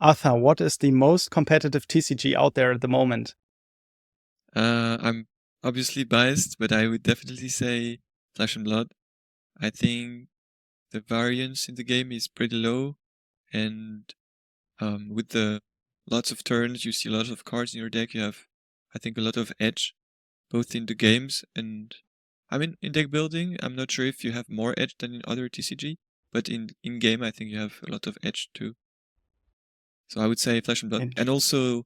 Arthur, what is the most competitive TCG out there at the moment? I'm obviously biased, but I would definitely say Flesh and Blood. I think the variance in the game is pretty low, and with the lots of turns, you see a lot of cards in your deck. You have, I think, a lot of edge, both in the games and, I mean, in deck building. I'm not sure if you have more edge than in other TCG, but in game, I think you have a lot of edge too. So I would say Flesh and Blood, and also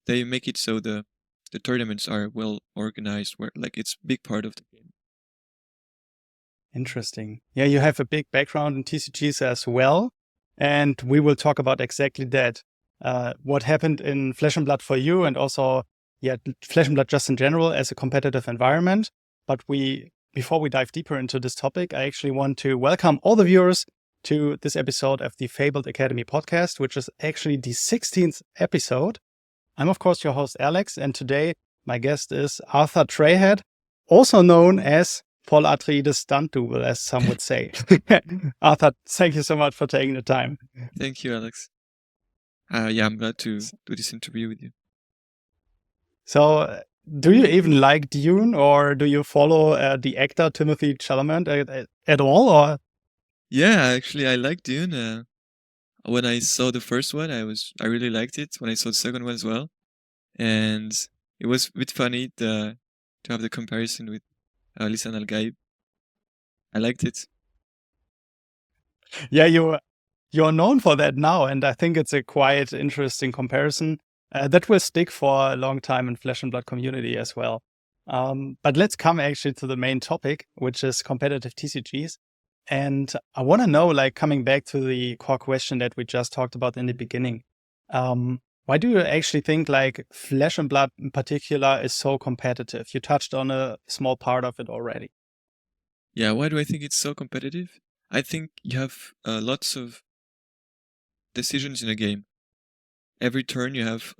they make it so the tournaments are well organized, where like it's a big part of the game. Interesting. Yeah, you have a big background in TCGs as well, and we will talk about exactly that. What happened in Flesh and Blood for you, and also, Flesh and Blood just in general as a competitive environment. But before we dive deeper into this topic, I actually want to welcome all the viewers to this episode of the Fabled Academy podcast, which is actually the 16th episode. I'm, of course, your host, Alex, and today my guest is Arthur Trehet, also known as Paul Atreides stunt double, as some would say. Arthur, thank you so much for taking the time. Thank you, Alex. Yeah, I'm glad to do this interview with you. So, do you even like Dune, or do you follow the actor Timothy Chalamet at all? Or yeah, actually, I like Dune. When I saw the first one, I really liked it. When I saw the second one as well, and it was a bit funny to have the comparison with Lisan Al Gaib. I liked it. Yeah, you're known for that now, and I think it's a quite interesting comparison that will stick for a long time in Flesh and Blood community as well. But let's come actually to the main topic, which is competitive TCGs. And I want to know, like, coming back to the core question that we just talked about in the beginning, why do you actually think like Flesh and Blood in particular is so competitive? You touched on a small part of it already. Yeah, why do I think it's so competitive? I think you have lots of decisions in a game. Every turn you have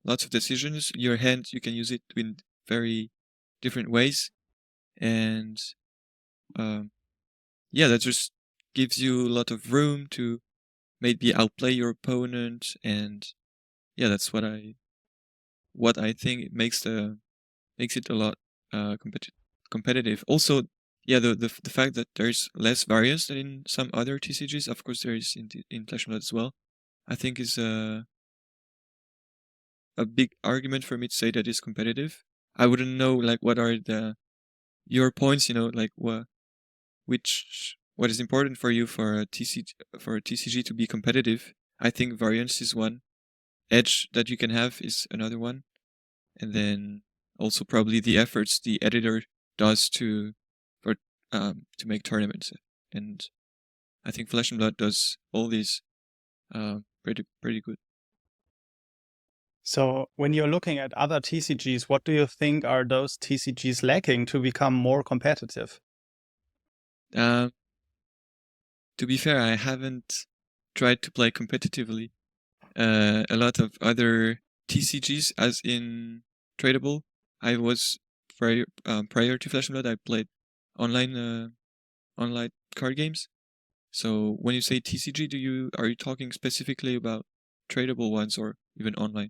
lots of decisions. Your hand, you can use it in very different ways, and yeah, that just gives you a lot of room to maybe outplay your opponent, and yeah, that's what I think makes it a lot competitive. Also, yeah, the fact that there's less variance than in some other TCGs. Of course, there is in Clash of Clans as well. I think is a big argument for me to say that it's competitive. I wouldn't know like what are your points. Like what is important for you for a TCG to be competitive. I think variance is one. Edge that you can have is another one, and then also probably the efforts the editor does to make tournaments. And I think Flesh and Blood does all these pretty good. So when you're looking at other TCGs, what do you think are those TCGs lacking to become more competitive? To be fair, I haven't tried to play competitively. A lot of other TCGs, as in tradable, I was prior to Flesh and Blood, I played online card games. So when you say TCG, are you talking specifically about tradable ones or even online?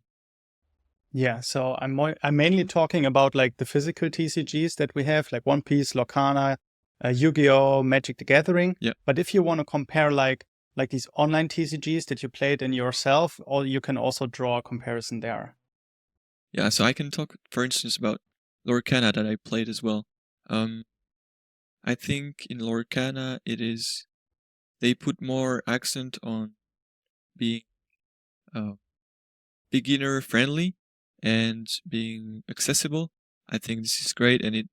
Yeah, so I'm mainly talking about like the physical TCGs that we have, like One Piece, Lorcana, Yu-Gi-Oh, Magic the Gathering. Yeah. But if you want to compare like these online TCGs that you played in yourself, or you can also draw a comparison there. Yeah, so I can talk, for instance, about Lorcana that I played as well. I think in Lorcana they put more accent on being beginner friendly and being accessible. I think this is great, and it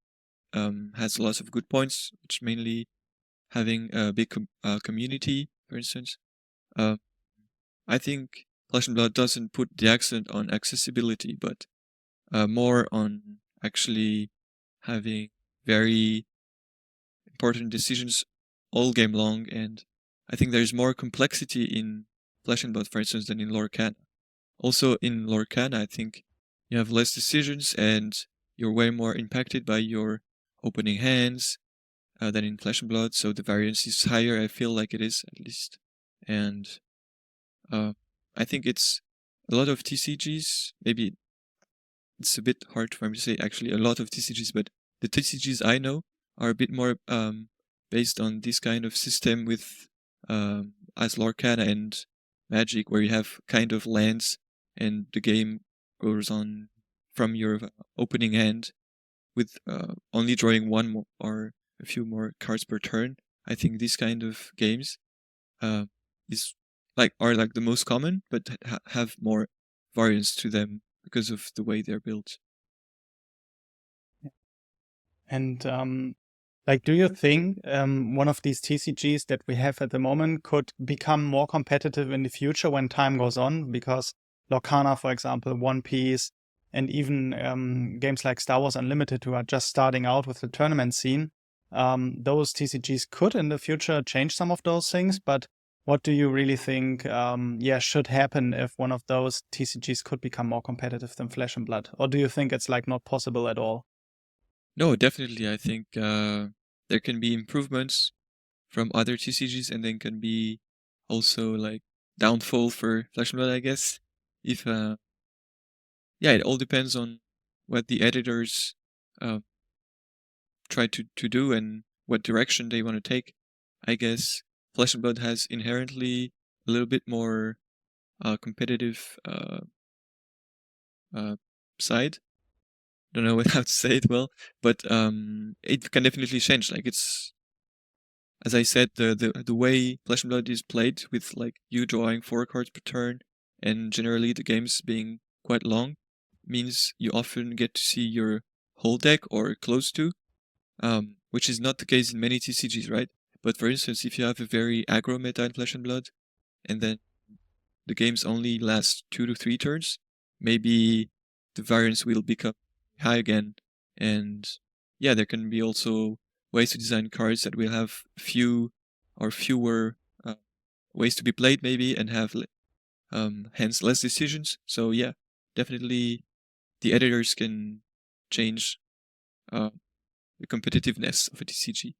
has lots of good points, which mainly having a big community, for instance. I think Flesh and Blood doesn't put the accent on accessibility, but more on actually having very important decisions all game long, and I think there's more complexity in Flesh and Blood, for instance, than in Lorcana. Also, in Lorcana, I think you have less decisions and you're way more impacted by your opening hands than in Flesh and Blood, so the variance is higher. I feel like it is, at least. And I think it's a lot of TCGs. Maybe it's a bit hard for me to say actually a lot of TCGs, but the TCGs I know are a bit more based on this kind of system with as Lorcana and Magic, where you have kind of lands and the game goes on from your opening hand with only drawing one more or a few more cards per turn. I think these kind of games are like the most common, but have more variance to them because of the way they're built. And do you think one of these TCGs that we have at the moment could become more competitive in the future when time goes on? Because Lorcana, for example, One Piece, and even games like Star Wars Unlimited, who are just starting out with the tournament scene, those TCGs could in the future change some of those things. But what do you really think should happen if one of those TCGs could become more competitive than Flesh and Blood? Or do you think it's not possible at all? No, definitely. I think there can be improvements from other TCGs, and then can be also like downfall for Flesh and Blood, I guess. If it all depends on what the editors try to do and what direction they want to take. I guess Flesh and Blood has inherently a little bit more competitive side. Don't know how to say it well, but it can definitely change. Like, it's, as I said, the way Flesh and Blood is played, with like you drawing 4 cards per turn and generally the games being quite long, means you often get to see your whole deck or close to, which is not the case in many TCGs, right? But for instance, if you have a very aggro meta in Flesh and Blood, and then the games only last 2 to 3 turns, maybe the variance will become high again. And yeah, there can be also ways to design cards that will have few or fewer ways to be played, maybe, and have hence less decisions. So yeah, definitely the editors can change the competitiveness of a TCG.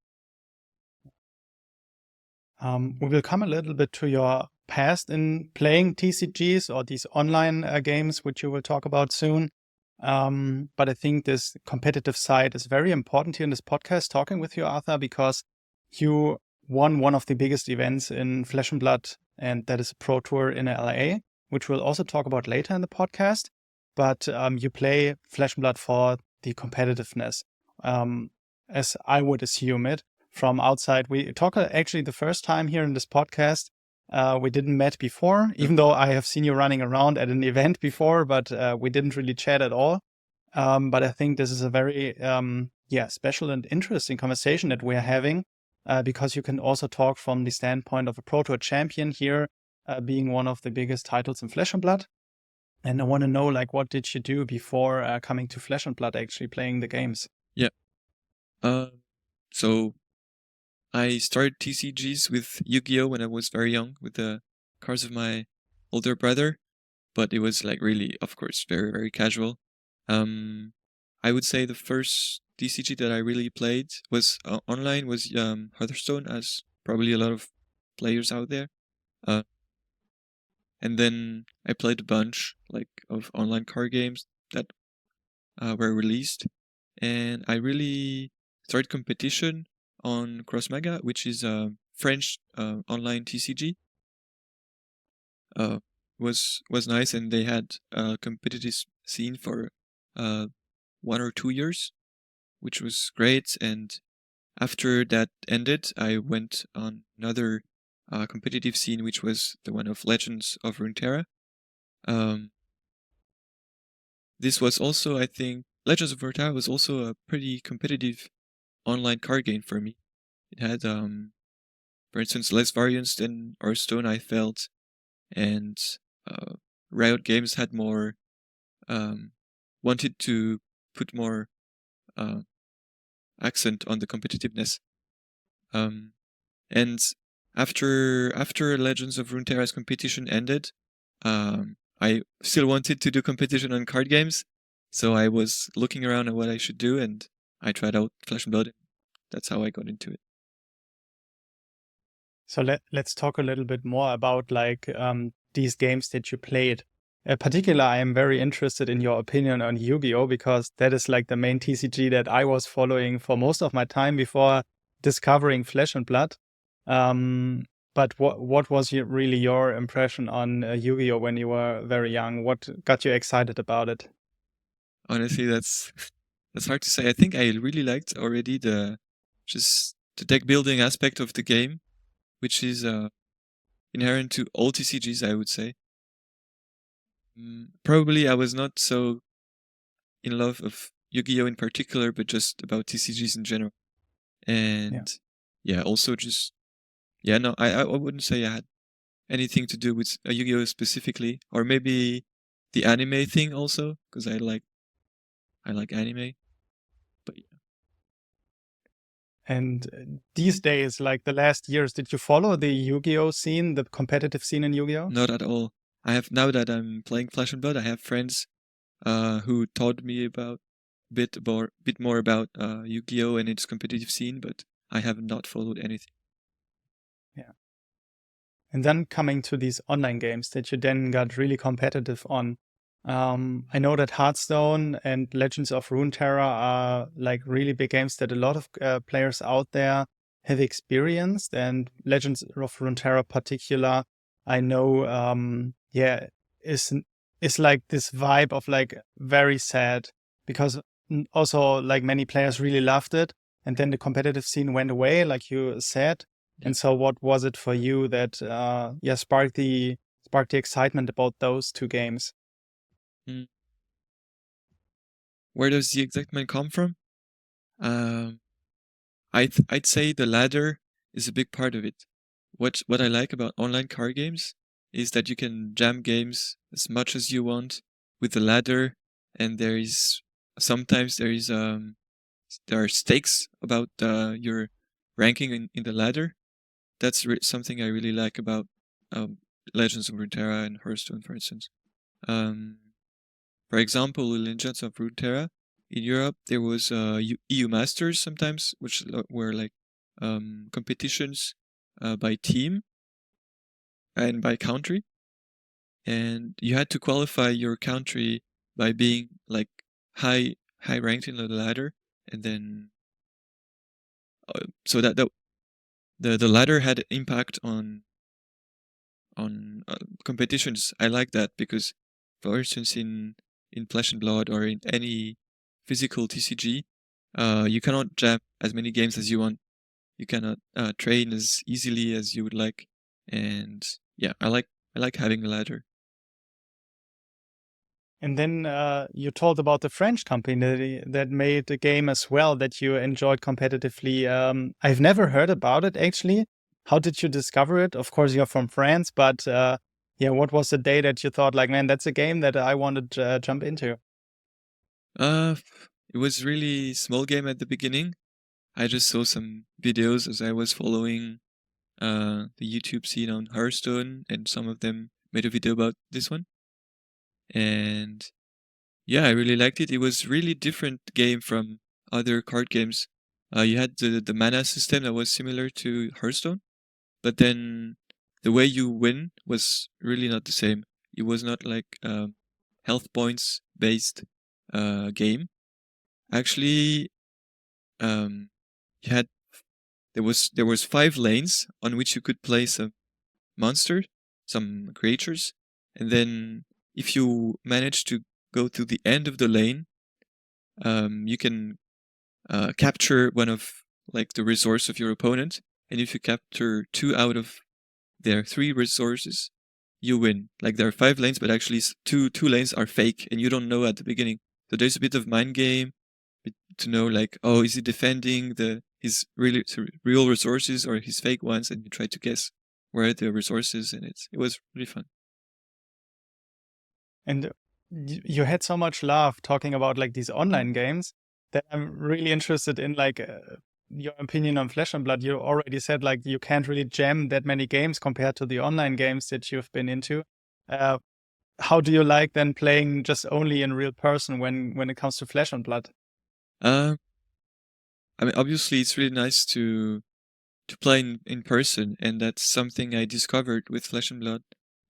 We will come a little bit to your past in playing TCGs or these online games, which you will talk about soon. But I think this competitive side is very important here in this podcast, talking with you, Arthur, because you won one of the biggest events in Flesh and Blood, and that is a Pro Tour in LA, which we'll also talk about later in the podcast. But you play Flesh and Blood for the competitiveness, as I would assume it from outside. We talk actually the first time here in this podcast. We didn't met before, even though I have seen you running around at an event before, but we didn't really chat at all. But I think this is a very special and interesting conversation that we're having, because you can also talk from the standpoint of a Pro Tour champion here, being one of the biggest titles in Flesh and Blood. And I want to know, what did you do before coming to Flesh and Blood, actually playing the games? Yeah. So I started TCGs with Yu-Gi-Oh! When I was very young, with the cards of my older brother, but it was really, of course, very, very casual. I would say the first TCG that I really played was online, was Hearthstone, as probably a lot of players out there. And then I played a bunch of online card games that were released, and I really started competition on CrossMega, which is a French online TCG. Was nice, and they had a competitive scene for 1 or 2 years, which was great. And after that ended, I went on another competitive scene, which was the one of Legends of Runeterra. This was also, I think, Legends of Runeterra was also a pretty competitive online card game for me. It had, for instance, less variance than Hearthstone, I felt, and Riot Games had more, wanted to put more accent on the competitiveness. And after Legends of Runeterra's competition ended, I still wanted to do competition on card games, so I was looking around at what I should do, and I tried out Flesh and Blood. That's how I got into it. So let's talk a little bit more about these games that you played. Particularly, I am very interested in your opinion on Yu-Gi-Oh! Because that is like the main TCG that I was following for most of my time before discovering Flesh and Blood. But what was really your impression on Yu-Gi-Oh! When you were very young? What got you excited about it? Honestly, that's hard to say. I think I really liked already the deck building aspect of the game, which is inherent to all TCGs, I would say. Probably I was not so in love of Yu-Gi-Oh! In particular, but just about TCGs in general. And also just no, I wouldn't say I had anything to do with Yu-Gi-Oh! Specifically, or maybe the anime thing also, because I like anime. But yeah. And these days, like the last years, did you follow the Yu-Gi-Oh! Scene, the competitive scene in Yu-Gi-Oh? Not at all. I have, now that I'm playing Flesh and Blood, I have friends who taught me about bit more about Yu-Gi-Oh! And its competitive scene, but I have not followed anything. Yeah. And then coming to these online games that you then got really competitive on. I know that Hearthstone and Legends of Runeterra are like really big games that a lot of players out there have experienced. And Legends of Runeterra particular, I know, is like this vibe of like very sad, because also like many players really loved it. And then the competitive scene went away, like you said. And so what was it for you that sparked the excitement about those two games? Where does the excitement come from? I'd say the ladder is a big part of it. What I like about online card games is that you can jam games as much as you want with the ladder, and sometimes there are stakes about your ranking in the ladder. That's something I really like about Legends of Runeterra and Hearthstone, for instance. For example, in Legends of Runeterra, in Europe, there was EU Masters sometimes, which were like competitions by team and by country. And you had to qualify your country by being like high ranked in the ladder, and then so that the ladder had impact on competitions. I like that because, for instance, in Flesh and Blood or in any physical TCG, you cannot jam as many games as you want. You cannot train as easily as you would like, and yeah, I like having a ladder. And then you told about the French company that made the game as well that you enjoyed competitively. I've never heard about it actually. How did you discover it? Of course, you're from France, but what was the day that you thought like, man, that's a game that I wanted to jump into? It was really small game at the beginning. I just saw some videos as I was following the YouTube scene on Hearthstone, and some of them made a video about this one. And yeah, I really liked it. It was really different game from other card games. You had the mana system that was similar to Hearthstone, but then the way you win was really not the same. It was not like health points based game. Actually, you had there was 5 lanes on which you could play some monsters, some creatures, and then if you manage to go to the end of the lane, you can capture one of like the resource of your opponent, and if you capture 2 out of their 3 resources, you win. Like there are 5 lanes, but actually two lanes are fake, and you don't know at the beginning. So there's a bit of mind game to know, like, oh, is he defending his real resources or his fake ones, and you try to guess where are the resources, and it was really fun. And you had so much love talking about like these online games that I'm really interested in like your opinion on Flesh and Blood. You already said like you can't really jam that many games compared to the online games that you've been into. How do you like then playing just only in real person when it comes to Flesh and Blood? I mean, obviously, it's really nice to play in person, and that's something I discovered with Flesh and Blood.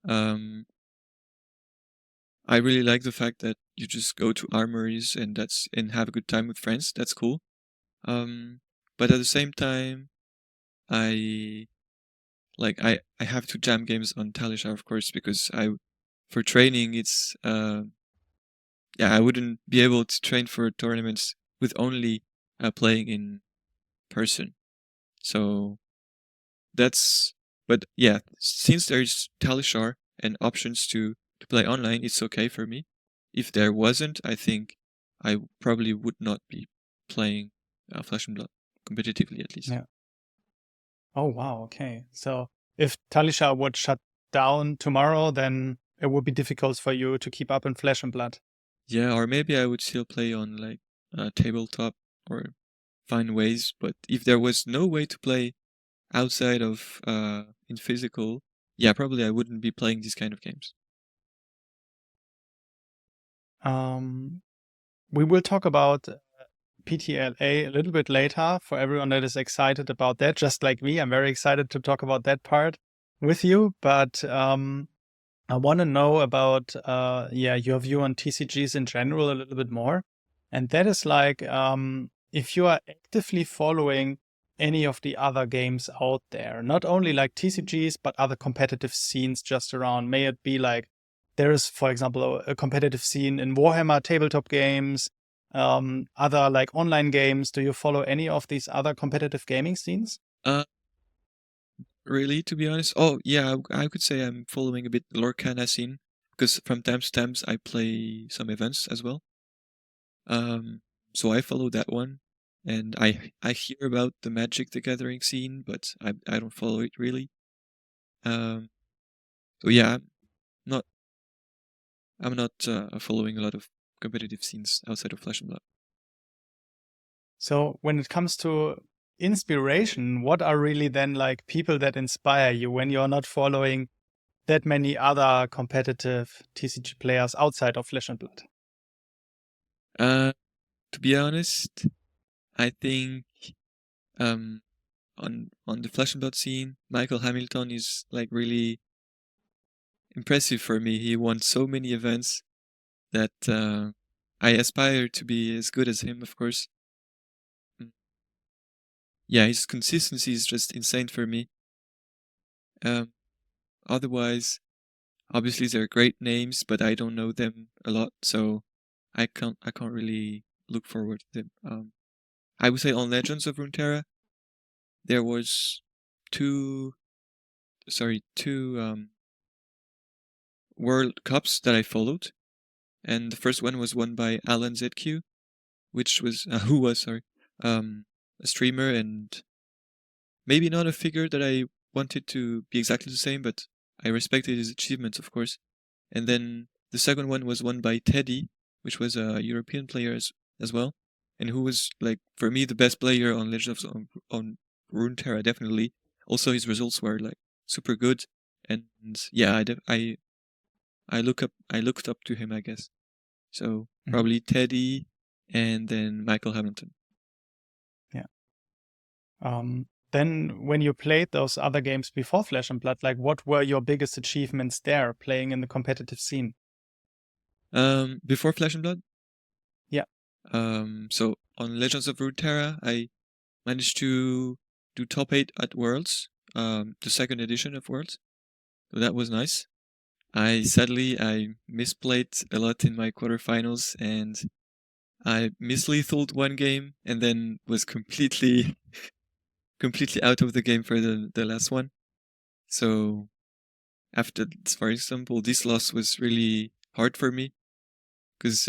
I really like the fact that you just go to armories and have a good time with friends. That's cool. But at the same time, I I have to jam games on Talishar, of course, because for training it's I wouldn't be able to train for tournaments with only playing in person. So that's but yeah, since there's Talishar and options to play online, it's okay for me. If there wasn't, I think I probably would not be playing Flesh and Blood competitively, at least. Yeah. Oh, wow. Okay. So if Talishar would shut down tomorrow, then it would be difficult for you to keep up in Flesh and Blood. Yeah, or maybe I would still play on like tabletop or find ways. But if there was no way to play outside of in physical, yeah, probably I wouldn't be playing these kind of games. We will talk about PTLA a little bit later for everyone that is excited about that. Just like me, I'm very excited to talk about that part with you. But I want to know about your view on TCGs in general a little bit more. And that is like if you are actively following any of the other games out there, not only like TCGs, but other competitive scenes just around. May it be like there is, for example, a competitive scene in Warhammer tabletop games, other like online games. Do you follow any of these other competitive gaming scenes? Uh, really, to be honest. Oh, yeah, I could say I'm following a bit the Lorcana scene because from time to time I play some events as well. So I follow that one, and I hear about the Magic the Gathering scene, but I don't follow it really. So yeah, not I'm not following a lot of competitive scenes outside of Flesh and Blood. So when it comes to inspiration, what are really then like people that inspire you when you're not following that many other competitive TCG players outside of Flesh and Blood? Uh, to be honest, I think um on the Flesh and Blood scene, Michael Hamilton is like really impressive for me. He won so many events that I aspire to be as good as him, of course. Mm. Yeah, his consistency is just insane for me. Um, Otherwise, obviously they're great names, but I don't know them a lot, so I can't really look forward to them. I would say on Legends of Runeterra, there was two World Cups that I followed, and the first one was won by Alan ZQ, which was who was a streamer and maybe not a figure that I wanted to be exactly the same, but I respected his achievements, of course. And then the second one was won by Teddy, which was a European player as well, and who was like for me the best player on Legends of on Runeterra, definitely. Also, his results were like super good, and yeah, I looked up to him, I guess. So probably Teddy, and then Michael Hamilton. Yeah. Then when you played those other games before Flesh and Blood, like what were your biggest achievements there playing in the competitive scene? Before Flesh and Blood. Yeah. So on Legends of Runeterra, I managed to do top 8 at Worlds, the second edition of Worlds. So that was nice. Sadly I misplayed a lot in my quarterfinals, and I mislethalled one game and then was completely out of the game for the last one. So after, for example, this loss was really hard for me because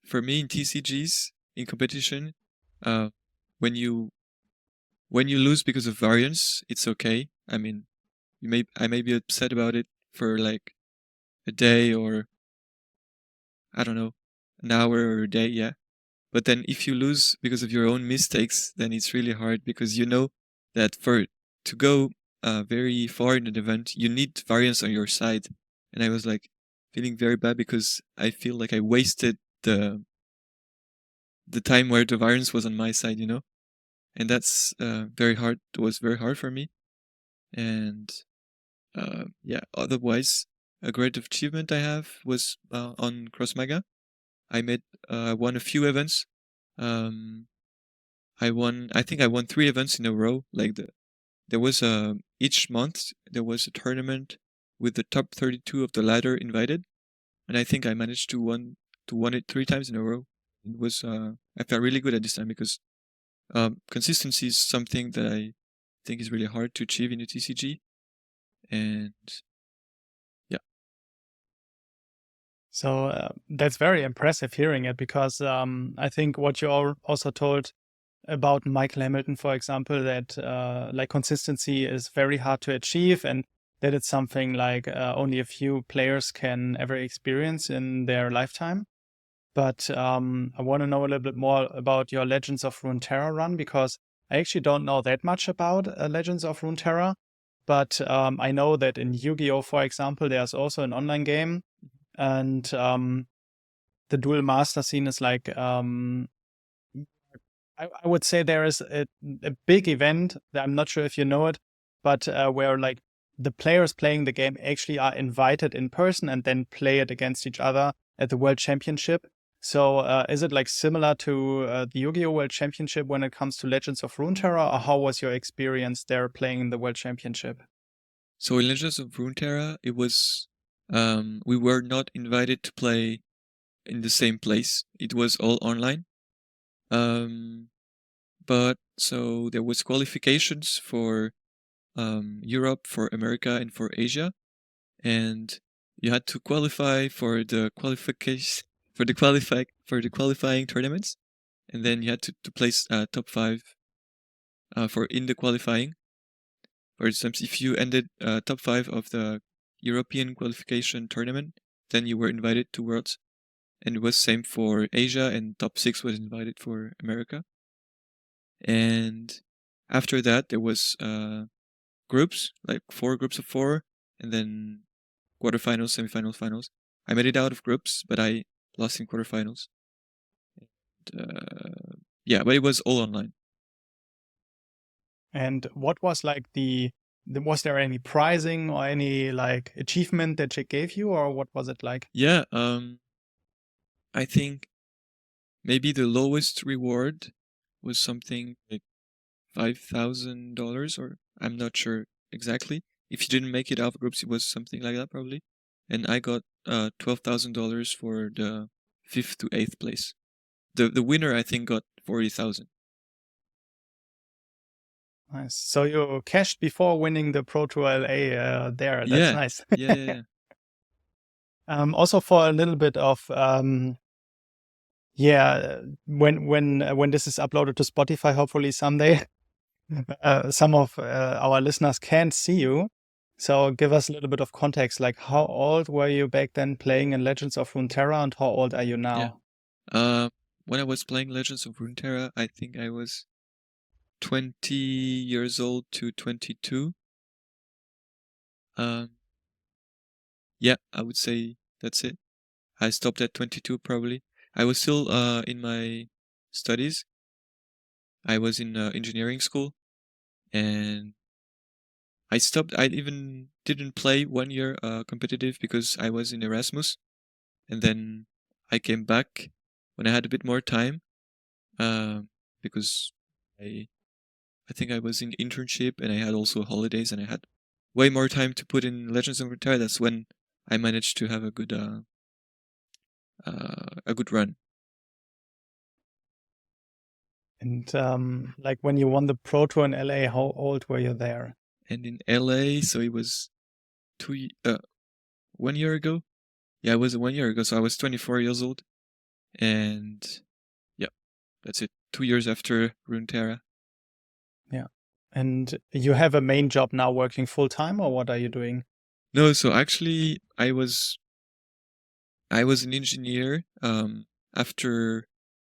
for me in TCGs in competition, uh, when you lose because of variance, it's okay. I mean, I may be upset about it for like a day or I don't know, an hour or a day, yeah. But then if you lose because of your own mistakes, then it's really hard because you know that to go very far in an event, you need variance on your side. And I was like feeling very bad because I feel like I wasted the time where the variance was on my side, you know? And that's very hard. It was very hard for me. And Otherwise, a great achievement I have was on CrossMaga. I won a few events. I think I won 3 events in a row. There was each month there was a tournament with the top 32 of the ladder invited, and I think I managed to won it 3 times in a row. It was I felt really good at this time because consistency is something that I think is really hard to achieve in a TCG, and yeah. So that's very impressive hearing it, because I think what you all also told about Michael Hamilton, for example, that like consistency is very hard to achieve, and that it's something like only a few players can ever experience in their lifetime. But I want to know a little bit more about your Legends of Runeterra run, because I actually don't know that much about Legends of Runeterra. But I know that in Yu-Gi-Oh, for example, there's also an online game, and the dual master scene is like I would say there is a big event that I'm not sure if you know it, but where like the players playing the game actually are invited in person and then play it against each other at the World Championship. So is it like similar to the Yu-Gi-Oh! World Championship when it comes to Legends of Runeterra, or how was your experience there playing in the World Championship? So in Legends of Runeterra, it was we were not invited to play in the same place. It was all online. But so there was qualifications for Europe, for America, and for Asia, and you had to qualify for the qualification for the qualifying tournaments, and then you had to place top 5 for in the qualifying. For instance, if you ended top 5 of the European qualification tournament, then you were invited to Worlds, and it was same for Asia, and top 6 was invited for America. And after that, there was groups, like 4 groups of 4, and then quarterfinals, semifinals, finals. I made it out of groups, but I lost in quarterfinals. And, yeah, but it was all online. And what was like was there any prizing or any like achievement that she gave you, or what was it like? Yeah, I think maybe the lowest reward was something like $5,000, or I'm not sure exactly. If you didn't make it out of groups, it was something like that probably. And I got $12,000 for the 5th to 8th place. The winner, I think, got 40,000. Nice. So you cashed before winning the Pro Tour LA there. That's Yeah, nice. yeah. Also for a little bit of when this is uploaded to Spotify, hopefully someday, some of our listeners can't see you. So give us a little bit of context, like how old were you back then playing in Legends of Runeterra, and how old are you now? Yeah. When I was playing Legends of Runeterra, I think I was 20 years old to 22. Yeah, I would say that's it. I stopped at 22 probably. I was still in my studies. I was in engineering school, and I stopped. I even didn't play 1 year competitive because I was in Erasmus, and then I came back when I had a bit more time, because I think I was in internship and I had also holidays and I had way more time to put in Legends of Runeterra. That's when I managed to have a good run. And like when you won the Pro Tour in LA, how old were you there? And in LA, so it was 1 year ago. Yeah, it was 1 year ago. So I was 24 years old, and yeah, that's it. 2 years after Runeterra. Yeah. And you have a main job now, working full time, or what are you doing? No, so actually, I was an engineer after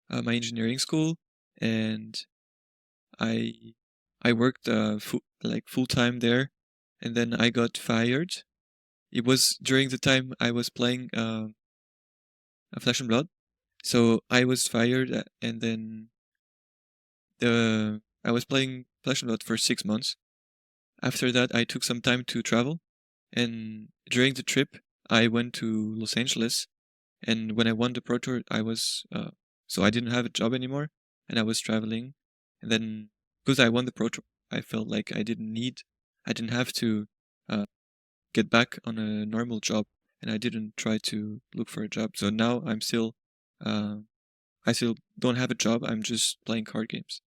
my engineering school, and I I worked full time there, and then I got fired. It was during the time I was playing a Flesh and Blood, so I was fired, and then I was playing Flesh and Blood for 6 months. After that, I took some time to travel, And during the trip, I went to Los Angeles, and when I won the Pro Tour, I was so I didn't have a job anymore, and I was traveling. And then because I won the Pro Tour, I felt like I didn't have to get back on a normal job, and I didn't try to look for a job. So now I'm still, I still don't have a job. I'm just playing card games.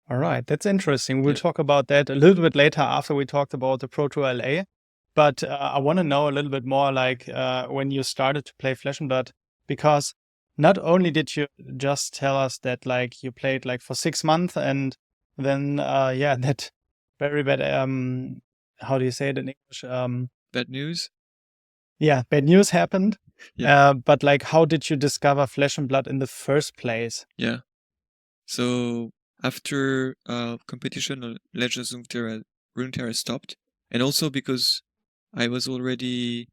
All right, that's interesting. We'll Yeah. talk about that a little bit later after we talked about the Pro Tour LA. But I want to know a little bit more, like when you started to play Flesh and Blood, because not only did you just tell us that like you played like for 6 months and then that very bad how do you say it in English? Bad news. Yeah, bad news happened. Yeah. But like, how did you discover Flesh and Blood in the first place? Yeah. So after competition on Legends of Runeterra stopped, and also because I was already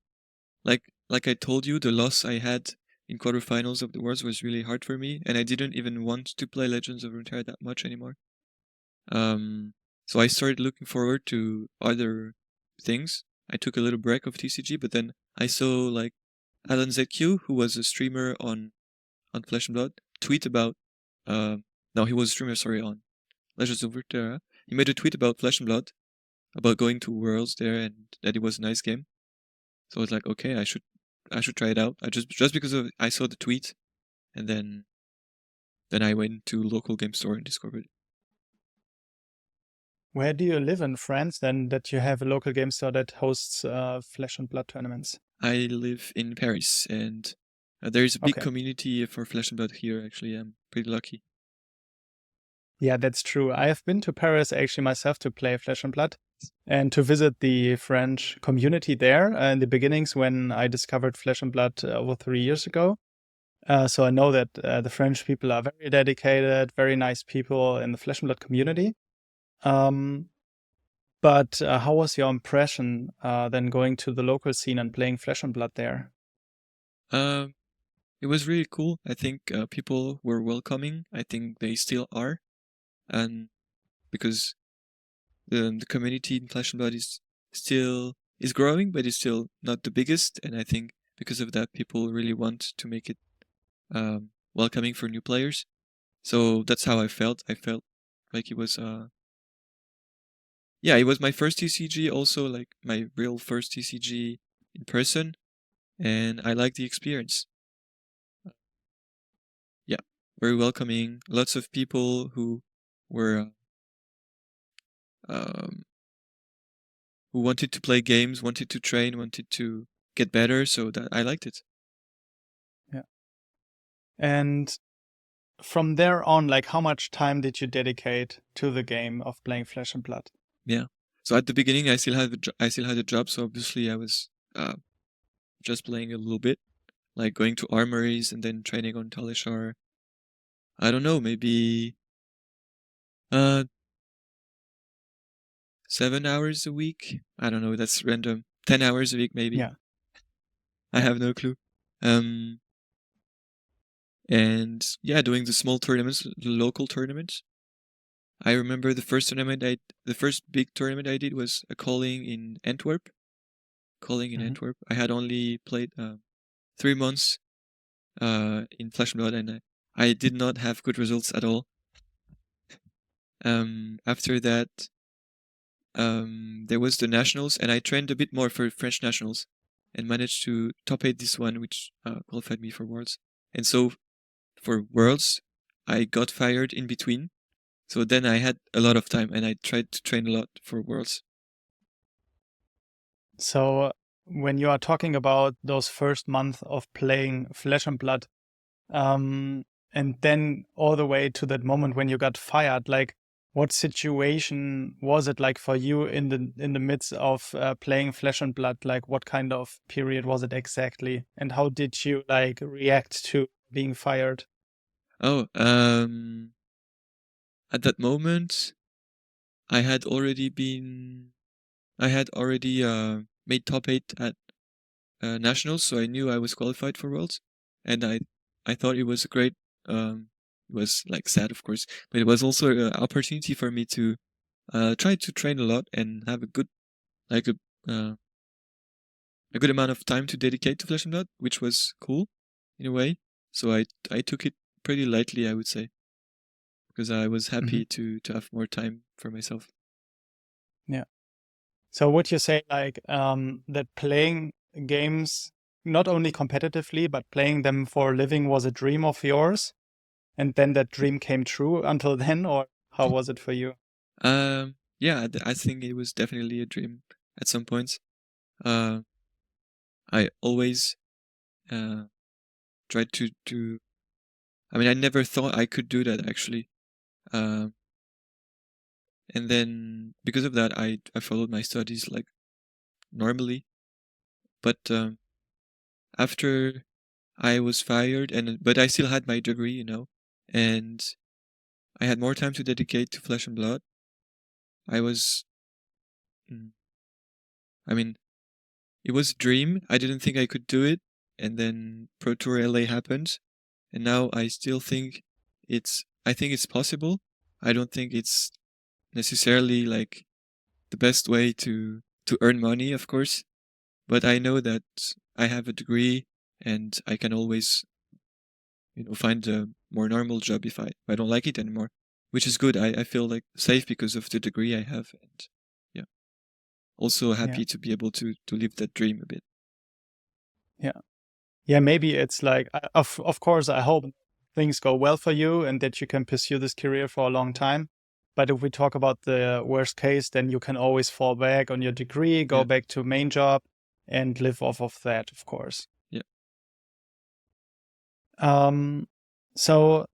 like I told you, the loss I had in quarterfinals of the Worlds was really hard for me, and I didn't even want to play Legends of Runeterra that much anymore. So I started looking forward to other things. I took a little break of TCG, but then I saw like Alan ZQ, who was a streamer on Flesh and Blood, tweet about no, he was a streamer, sorry, on Legends of Runeterra. He made a tweet about Flesh and Blood, about going to Worlds there, and that it was a nice game. So I was like, okay, I should try it out. I just because I saw the tweet, and then I went to local game store and discovered it. Where do you live in France then that you have a local game store that hosts Flesh and Blood tournaments? I live in Paris, and there is a big Okay. community for Flesh and Blood here. Actually, I'm pretty lucky. Yeah, that's true. I have been to Paris actually myself to play Flesh and Blood and to visit the French community there in the beginnings when I discovered Flesh and Blood over 3 years ago. So I know that the French people are very dedicated, very nice people in the Flesh and Blood community. But how was your impression then going to the local scene and playing Flesh and Blood there? It was really cool. I think people were welcoming. I think they still are, and because the community in Flesh and Blood is growing, but it's still not the biggest. And I think because of that, people really want to make it welcoming for new players. So that's how I felt. I felt like it was it was my first TCG, also like my real first TCG in person, and I liked the experience. Yeah, very welcoming. Lots of people who were who wanted to play games, wanted to train, wanted to get better. So that I liked it. Yeah. And from there on, like how much time did you dedicate to the game of playing Flesh and Blood? Yeah. So at the beginning, I still had a job. So obviously, I was just playing a little bit, like going to armories and then training on Talishar. I don't know, maybe 7 hours a week. I don't know. That's random. 10 hours a week, maybe. Yeah. I have no clue. And yeah, doing the small tournaments, the local tournaments. I remember the first big tournament I did was a calling in Antwerp. Antwerp. I had only played 3 months in Flesh and Blood, and I did not have good results at all. After that, there was the nationals, and I trained a bit more for French nationals, and managed to top 8 this one, which qualified me for Worlds. And so for Worlds, I got fired in between. So then I had a lot of time, and I tried to train a lot for Worlds. So when you are talking about those first months of playing Flesh and Blood, and then all the way to that moment when you got fired, like what situation was it like for you in the midst of playing Flesh and Blood? Like what kind of period was it exactly, and how did you like react to being fired? Oh, at that moment, I had already made top 8 at nationals, so I knew I was qualified for Worlds, and I thought it was a great. It was like sad, of course, but it was also an opportunity for me to try to train a lot and have a good like a good amount of time to dedicate to Flesh and Blood, which was cool in a way. So I took it pretty lightly, I would say, because I was happy to have more time for myself. Yeah. So would you say like that playing games not only competitively but playing them for a living was a dream of yours, and then that dream came true until then, or how was it for you? Yeah, I think it was definitely a dream at some points. I always tried to. I mean, I never thought I could do that actually. And then because of that, I followed my studies like normally. But after I was fired, but I still had my degree, you know, and I had more time to dedicate to Flesh and Blood. I was, mm, I mean, it was a dream. I didn't think I could do it, and then Pro Tour LA happened, and now I still think I think it's possible. I don't think it's necessarily like the best way to earn money, of course, but I know that I have a degree and I can always, you know, find a more normal job if I don't like it anymore, which is good. I feel like safe because of the degree I have, and yeah, also Yeah. happy to be able to live that dream a bit. Yeah. Yeah, maybe it's like of course I hope things go well for you and that you can pursue this career for a long time. But if we talk about the worst case, then you can always fall back on your degree, go Yeah. back to main job and live off of that, of course. Yeah. So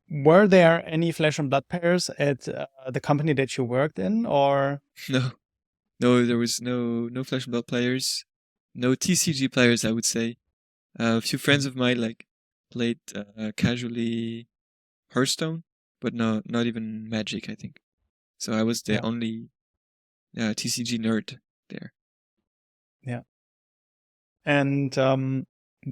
were there any Flesh and Blood players at the company that you worked in, or? No, there was no Flesh and Blood players, no TCG players, I would say. A few friends of mine like played casually Hearthstone, but not even Magic, I think. So I was the Yeah. only TCG nerd there. Yeah. And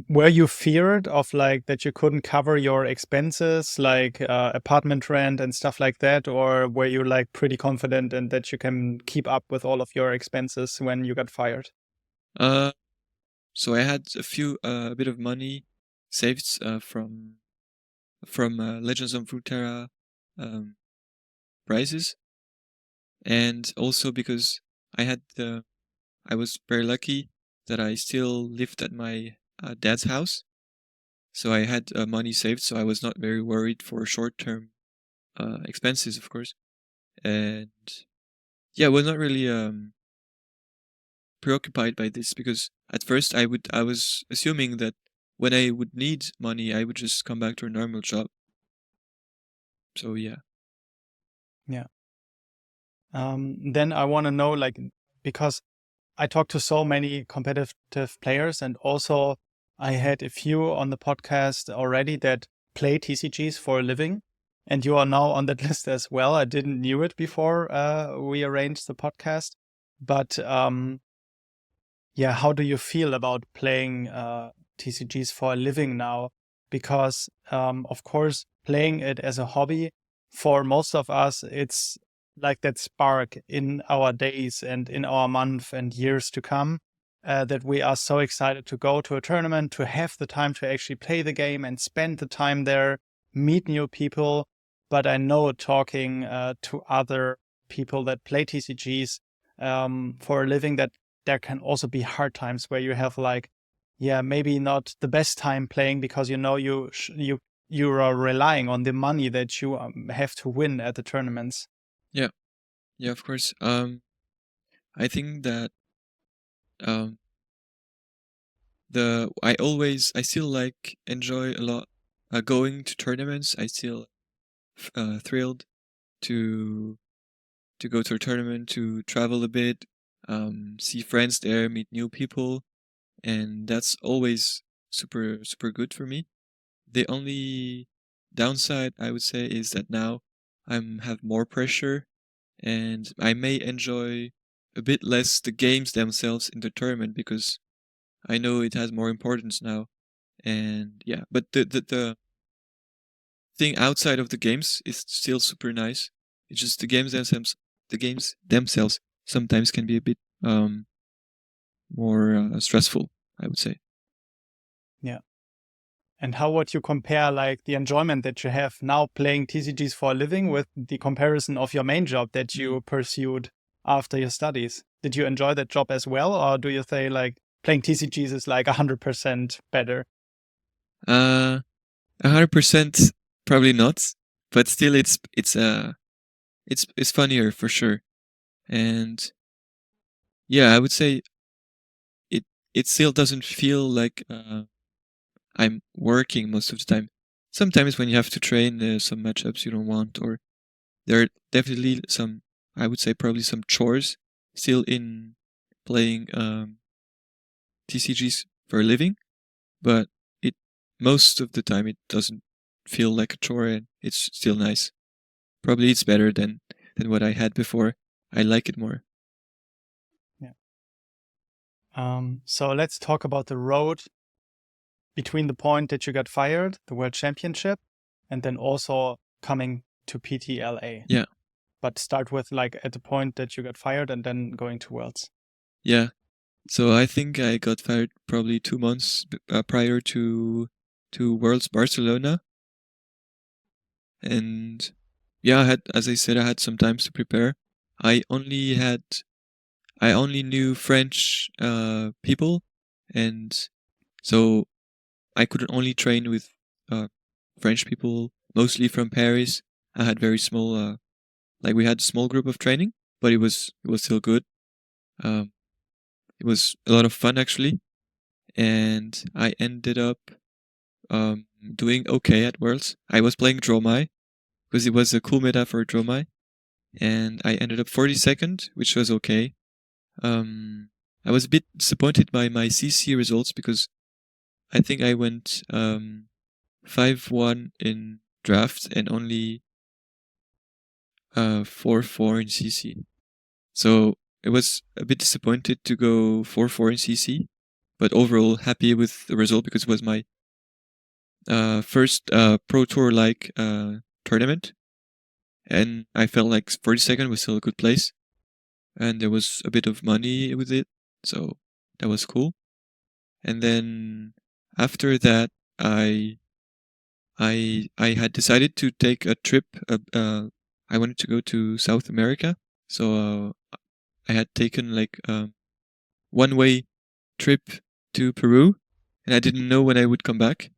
were you feared of like that you couldn't cover your expenses, like apartment rent and stuff like that, or were you like pretty confident and that you can keep up with all of your expenses when you got fired? So I had a bit of money saved from Legends of Runeterra prizes, and also because I was very lucky that I still lived at my dad's house, so I had money saved, so I was not very worried for short-term expenses, of course, and yeah, I was not really preoccupied by this because at first I was assuming that when I would need money, I would just come back to a normal job. So yeah. Yeah. Then I want to know, like, because I talked to so many competitive players, and also I had a few on the podcast already that play TCGs for a living, and you are now on that list as well. I didn't knew it before we arranged the podcast, but yeah, how do you feel about playing TCGs for a living now? Because of course, playing it as a hobby for most of us, it's like that spark in our days and in our month and years to come, that we are so excited to go to a tournament, to have the time to actually play the game and spend the time there, meet new people. But I know talking to other people that play TCGs for a living, that there can also be hard times where you have like, yeah, maybe not the best time playing because you know you are relying on the money that you have to win at the tournaments. Yeah. Yeah, of course. I think that um, I still like enjoy a lot going to tournaments. I still thrilled to go to a tournament, to travel a bit, see friends there, meet new people, and that's always super good for me. The only downside I would say is that now have more pressure, and I may enjoy a bit less the games themselves in the tournament because I know it has more importance now. And yeah, but the thing outside of the games is still super nice. It's just the games themselves sometimes can be a bit more stressful, I would say. And how would you compare like the enjoyment that you have now playing TCGs for a living with the comparison of your main job that you pursued after your studies? Did you enjoy that job as well, or do you say like playing TCGs is like 100% better? 100% probably not, but still it's funnier for sure. And yeah, I would say it still doesn't feel like I'm working most of the time. Sometimes when you have to train some matchups you don't want, or there are definitely some, I would say probably some chores still in playing TCGs for a living, but most of the time it doesn't feel like a chore and it's still nice. Probably it's better than what I had before. I like it more. So let's talk about the road between the point that you got fired, the World Championship, and then also coming to PTLA. Yeah. But start with like at the point that you got fired and then going to Worlds. Yeah. So I think I got fired probably 2 months prior to Worlds Barcelona. And yeah, as I said, I had some time to prepare. I only knew French people, and so I could only train with French people, mostly from Paris. I had very small, we had a small group of training, but it was still good. It was a lot of fun actually, and I ended up doing okay at Worlds. I was playing Dromai because it was a cool meta for Dromai, and I ended up 42nd, which was okay. I was a bit disappointed by my CC results because I think I went 5-1 in draft and only 4-4 in CC. So it was a bit disappointed to go 4-4 in CC, but overall happy with the result because it was my first Pro Tour like tournament, and I felt like 42nd was still a good place, and there was a bit of money with it, so that was cool. And then after that, I had decided to take a trip. I wanted to go to South America, so I had taken like one-way trip to Peru, and I didn't know when I would come back.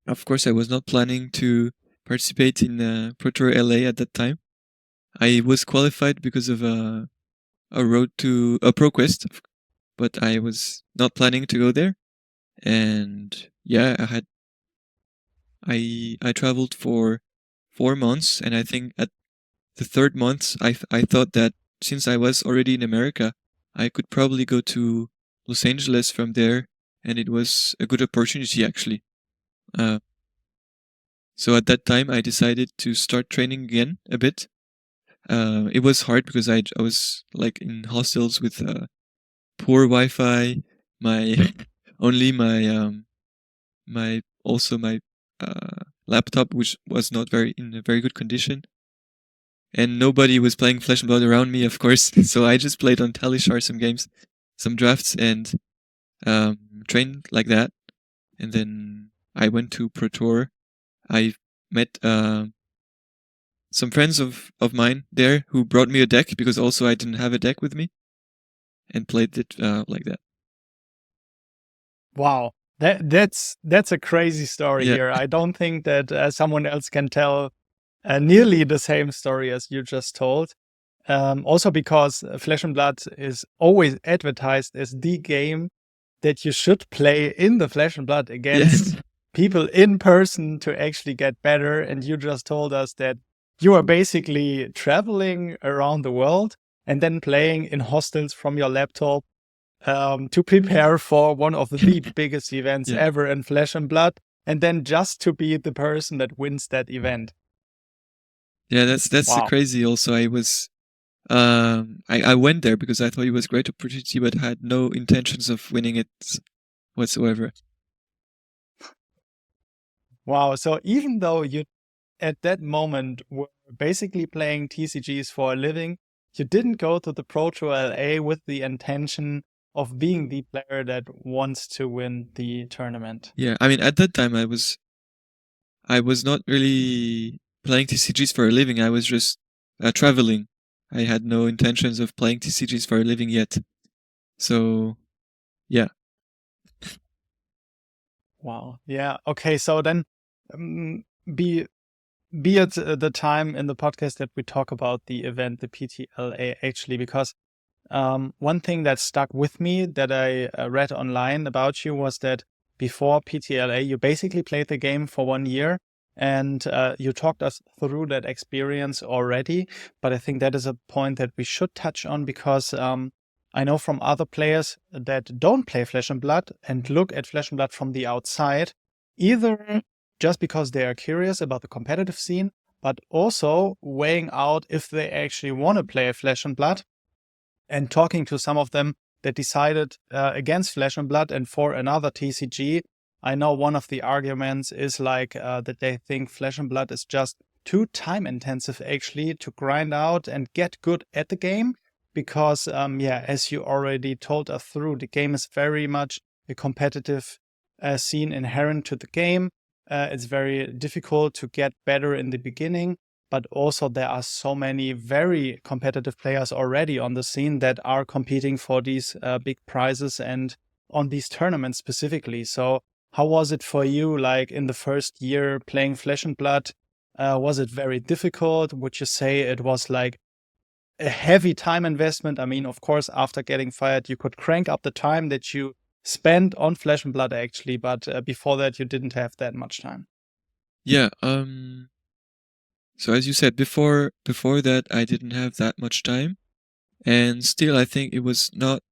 Of course, I was not planning to participate in Pro Tour LA at that time. I was qualified because of a road to a ProQuest, but I was not planning to go there. And yeah, I traveled for 4 months, and I think at the third month, I thought that since I was already in America, I could probably go to Los Angeles from there, and it was a good opportunity actually. So at that time, I decided to start training again a bit. It was hard because I was like in hostels with poor Wi-Fi. My only my laptop, which was not in a very good condition, and nobody was playing Flesh and Blood around me, of course. So I just played on Talishar some games, some drafts, and trained like that. And then I went to Pro Tour. I met some friends of mine there who brought me a deck because also I didn't have a deck with me, and played it like that. Wow, that's a crazy story Yeah. here. I don't think that someone else can tell nearly the same story as you just told. Also because Flesh and Blood is always advertised as the game that you should play in the Flesh and Blood against people in person to actually get better. And you just told us that you are basically traveling around the world and then playing in hostels from your laptop to prepare for one of the biggest events ever in Flesh and Blood, and then just to be the person that wins that event. Yeah, that's Wow. crazy. Also, I was I went there because I thought it was a great opportunity, but had no intentions of winning it whatsoever. Wow. So even though you at that moment were basically playing TCGs for a living, you didn't go to the Pro Tour LA with the intention of being the player that wants to win the tournament. Yeah, I mean, at that time, I was not really playing TCGs for a living. I was just traveling. I had no intentions of playing TCGs for a living yet. So, yeah. Wow. Yeah. Okay. So then, be at the time in the podcast that we talk about the event, the PTLA, actually, because one thing that stuck with me that I read online about you was that before PTLA, you basically played the game for 1 year, and you talked us through that experience already. But I think that is a point that we should touch on, because I know from other players that don't play Flesh and Blood and look at Flesh and Blood from the outside, either just because they are curious about the competitive scene, but also weighing out if they actually want to play Flesh and Blood. And talking to some of them that decided against Flesh and Blood and for another TCG, I know one of the arguments is like that they think Flesh and Blood is just too time intensive actually to grind out and get good at the game, because as you already told us through, the game is very much a competitive scene inherent to the game. It's very difficult to get better in the beginning, but also there are so many very competitive players already on the scene that are competing for these big prizes and on these tournaments specifically. So how was it for you, like in the first year playing Flesh and Blood? Was it very difficult? Would you say it was like a heavy time investment? I mean, of course, after getting fired, you could crank up the time that you spent on Flesh and Blood actually, but before that, you didn't have that much time. Yeah. So as you said before that, I didn't have that much time, and still, I think it was not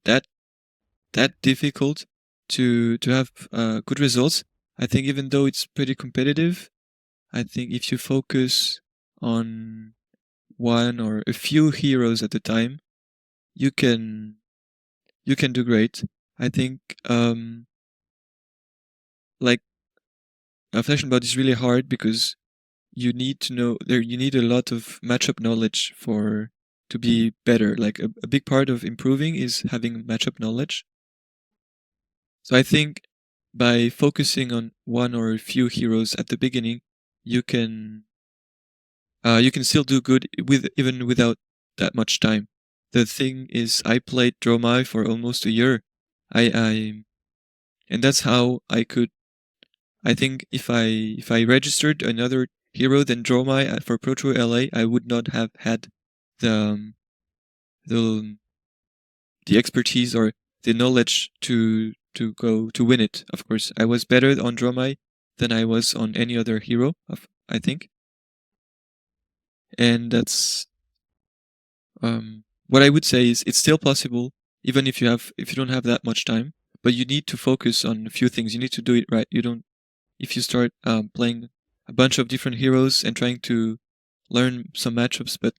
that difficult to have good results. I think even though it's pretty competitive, I think if you focus on one or a few heroes at a time, you can do great. I think like Flesh and Blood is really hard because you need to know you need a lot of matchup knowledge to be better. Like a big part of improving is having matchup knowledge. So I think by focusing on one or a few heroes at the beginning, you can still do good even without that much time. The thing is, I played Dromai for almost a year. And that's how I could. I think if I registered another hero than Dromai for Pro Tour LA, I would not have had the expertise or the knowledge to go to win it. Of course, I was better on Dromai than I was on any other hero, I think. And that's what I would say is it's still possible, even if you don't have that much time. But you need to focus on a few things. You need to do it right. If you start playing a bunch of different heroes and trying to learn some matchups, but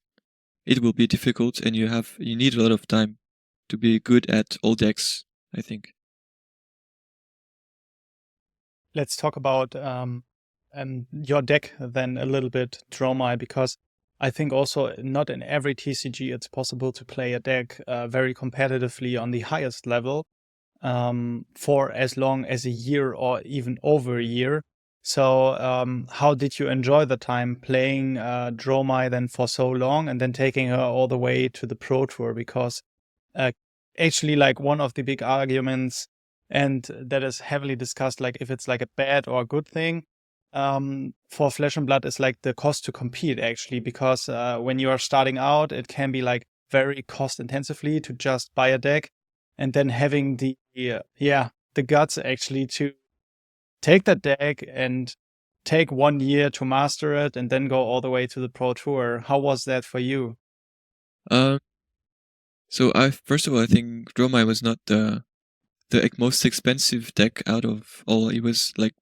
it will be difficult, and you need a lot of time to be good at all decks, I think. Let's talk about your deck then a little bit, Dromai, because I think also not in every TCG it's possible to play a deck very competitively on the highest level for as long as a year or even over a year. So how did you enjoy the time playing Dromai then for so long and then taking her all the way to the Pro Tour? Because actually, like, one of the big arguments, and that is heavily discussed, like if it's like a bad or a good thing for Flesh and Blood, is like the cost to compete actually, because when you are starting out, it can be like very cost intensively to just buy a deck, and then having the guts actually to take that deck and take 1 year to master it and then go all the way to the Pro Tour. How was that for you? So first of all, I think Dromai was not the most expensive deck out of all. It was like,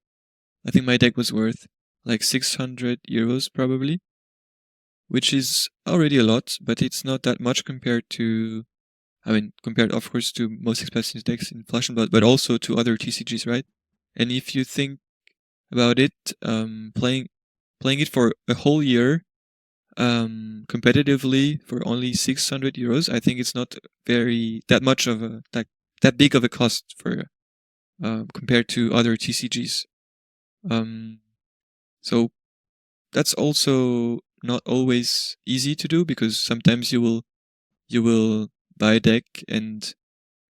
I think my deck was worth like 600 euros probably, which is already a lot, but it's not that much compared of course to most expensive decks in Flesh and Blood, but also to other TCGs, right? And if you think about it, playing it for a whole year, competitively for only 600 euros, I think it's not that much of that big of a cost for compared to other TCGs. So that's also not always easy to do, because sometimes you will buy a deck, and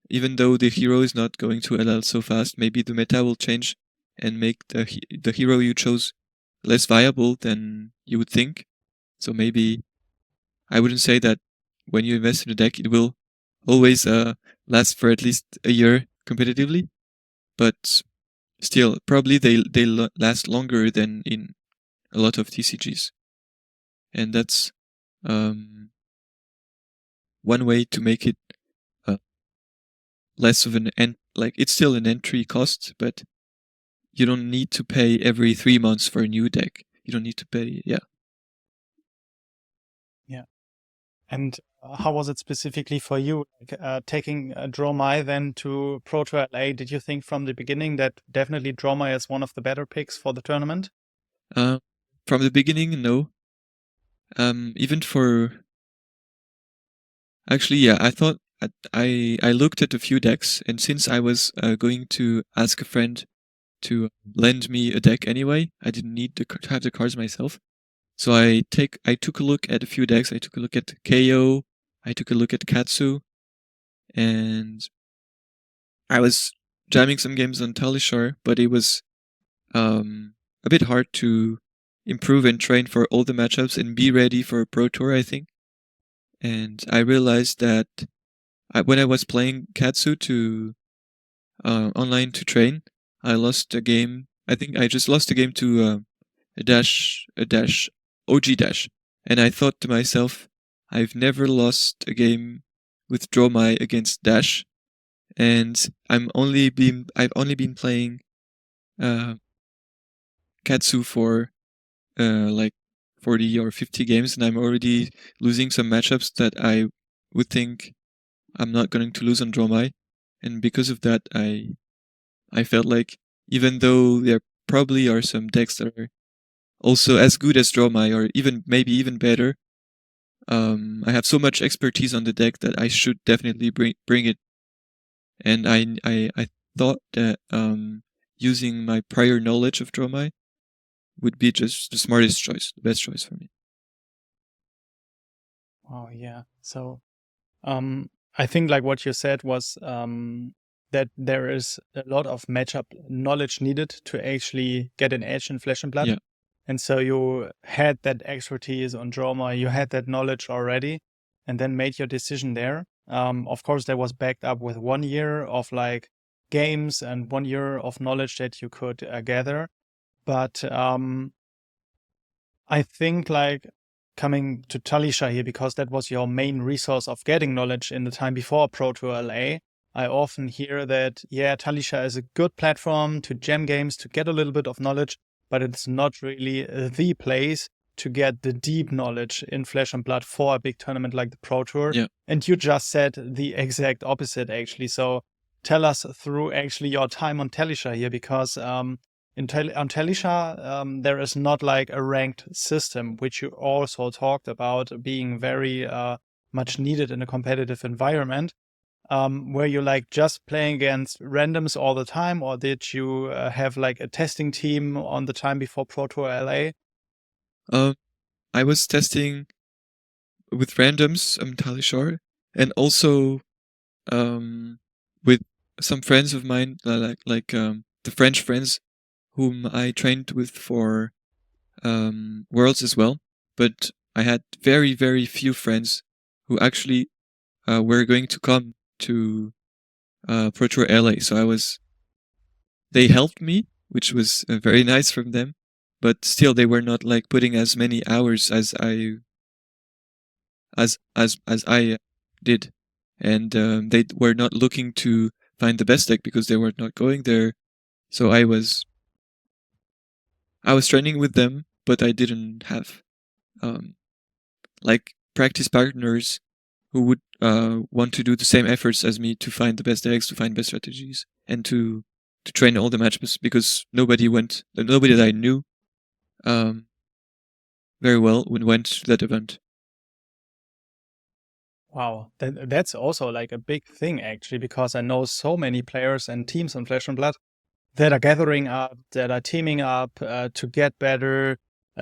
even though the hero is not going to LL so fast, maybe the meta will change and make the hero you chose less viable than you would think. So maybe I wouldn't say that when you invest in a deck, it will always last for at least a year competitively, but still, probably they last longer than in a lot of TCGs, and that's one way to make it less of it's still an entry cost, but you don't need to pay every 3 months for a new deck. You don't need to pay, Yeah. And how was it specifically for you, taking Dromai then to Pro Tour LA? Did you think from the beginning that definitely Dromai is one of the better picks for the tournament? From the beginning, no. Even for actually, yeah, I thought I looked at a few decks, and since I was going to ask a friend to lend me a deck anyway, I didn't need to have the cards myself. So I took a look at a few decks. I took a look at KO. I took a look at Katsu, and I was jamming some games on Talishar, but it was a bit hard to improve and train for all the matchups and be ready for a Pro Tour, I think. And I realized that when I was playing Katsu to online to train, I lost a game. I think I just lost a game to a dash, OG dash. And I thought to myself, I've never lost a game with Dromai against dash, and I've only been playing Katsu for like 40 or 50 games, and I'm already losing some matchups that I would think I'm not going to lose on Dromai. And because of that, I felt like, even though there probably are some decks that are also as good as Dromai, or maybe even better, I have so much expertise on the deck that I should definitely bring it. And I thought that using my prior knowledge of Dromai would be just the smartest choice, the best choice for me. Oh yeah. So I think like what you said was that there is a lot of matchup knowledge needed to actually get an edge in Flesh and Blood. Yeah. And so you had that expertise on Droma, you had that knowledge already, and then made your decision there. Of course, that was backed up with 1 year of like games and 1 year of knowledge that you could gather. But I think like coming to Talishar here, because that was your main resource of getting knowledge in the time before Pro Tour LA, I often hear that, yeah, Talishar is a good platform to jam games, to get a little bit of knowledge, but it's not really the place to get the deep knowledge in Flesh and Blood for a big tournament like the Pro Tour. Yeah. And you just said the exact opposite, actually. So tell us through actually your time on Talishar here, because on Talishar, there is not like a ranked system, which you also talked about being very much needed in a competitive environment. Were you like just playing against randoms all the time, or did you have like a testing team on the time before Pro Tour LA? I was testing with randoms on Talishar, and also with some friends of mine, like the French friends whom I trained with for Worlds as well. But I had very, very few friends who actually were going to come to Pro Tour LA. So they helped me, which was very nice from them. But still, they were not like putting as many hours as I did, and they were not looking to find the best deck because they were not going there. So I was training with them, but I didn't have like practice partners who would want to do the same efforts as me to find the best decks, to find best strategies, and to train all the matchups, because nobody that I knew very well when went to that event. Wow, that's also like a big thing actually, because I know so many players and teams on Flesh and Blood that are gathering up, that are teaming up to get better,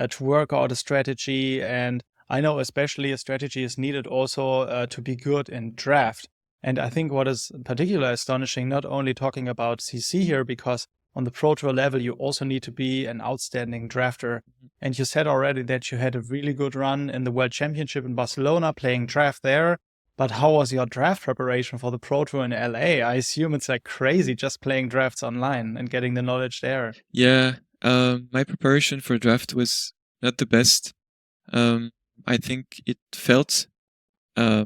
to work out a strategy. And I know especially a strategy is needed also to be good in draft. And I think what is particularly astonishing, not only talking about CC here, because on the Pro Tour level, you also need to be an outstanding drafter. And you said already that you had a really good run in the World Championship in Barcelona, playing draft there. But how was your draft preparation for the Pro Tour in LA? I assume it's like crazy just playing drafts online and getting the knowledge there. Yeah, my preparation for draft was not the best. I think it felt I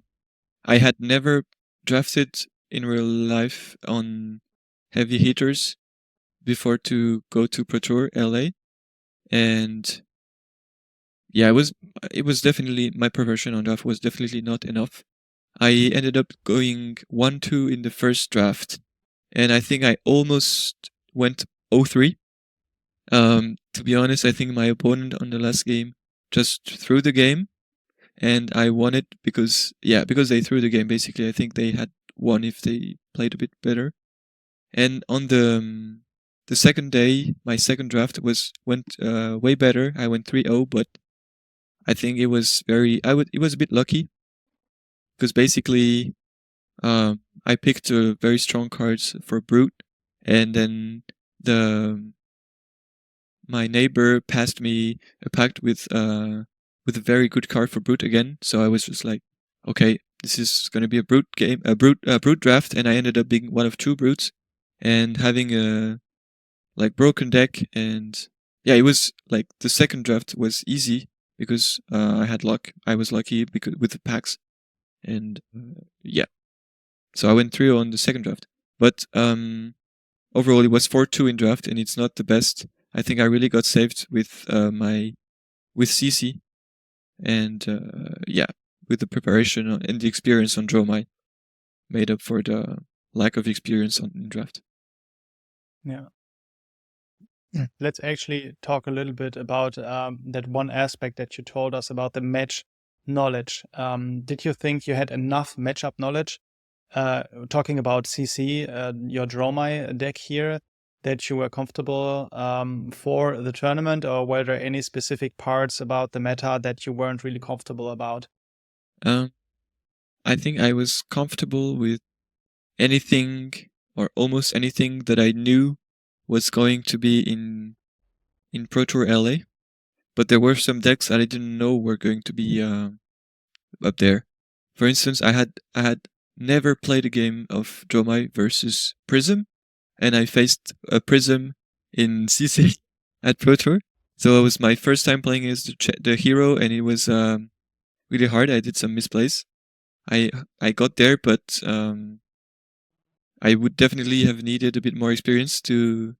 had never drafted in real life on heavy hitters before to go to Pro Tour LA, and yeah, it was definitely, my preparation on draft was definitely not enough. I ended up going 1-2 in the first draft, and I think I almost went 0-3. To be honest, I think my opponent on the last game just threw the game, and I won it because they threw the game. Basically, I think they had won if they played a bit better. And on the second day, my second draft went way better. I went 3-0, but I think it was it was a bit lucky because basically I picked very strong cards for Brute, and then my neighbor passed me a pact with a very good card for Brute again. So I was just like, okay, this is going to be a Brute game, a Brute draft, and I ended up being one of 2 Brutes and having a like broken deck. And yeah, it was like the second draft was easy because I had luck. I was lucky because with the packs, and yeah, so I went 3 on the second draft. But overall, it was 4-2 in draft, and it's not the best. I think I really got saved with with CC, and yeah, with the preparation and the experience on Dromai, made up for the lack of experience in draft. Yeah. Let's actually talk a little bit about that one aspect that you told us about the match knowledge. Did you think you had enough matchup knowledge? Talking about CC, your Dromai deck here, that you were comfortable for the tournament, or were there any specific parts about the meta that you weren't really comfortable about? I think I was comfortable with anything or almost anything that I knew was going to be in Pro Tour LA, but there were some decks that I didn't know were going to be up there. For instance, I had never played a game of Dromai versus Prism, and I faced a Prism in CC at Pro Tour. So it was my first time playing as the hero, and it was really hard. I did some misplays. I got there, but I would definitely have needed a bit more experience to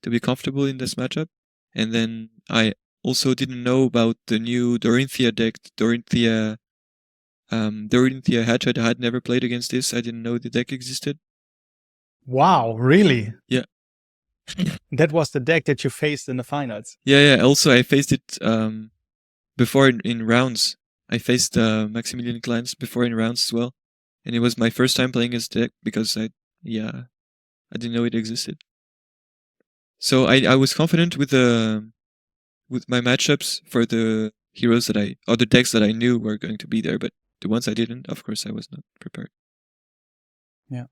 be comfortable in this matchup. And then I also didn't know about the new Dorinthia deck, Dorinthia Hatchet. I had never played against this. I didn't know the deck existed. Wow, really? Yeah. That was the deck that you faced in the finals. Yeah. Also, I faced it before in rounds. I faced Maximilian Kleins before in rounds as well, and it was my first time playing his deck because I didn't know it existed. So I was confident with my matchups for the heroes or the decks that I knew were going to be there, but the ones I didn't, of course, I was not prepared. Yeah.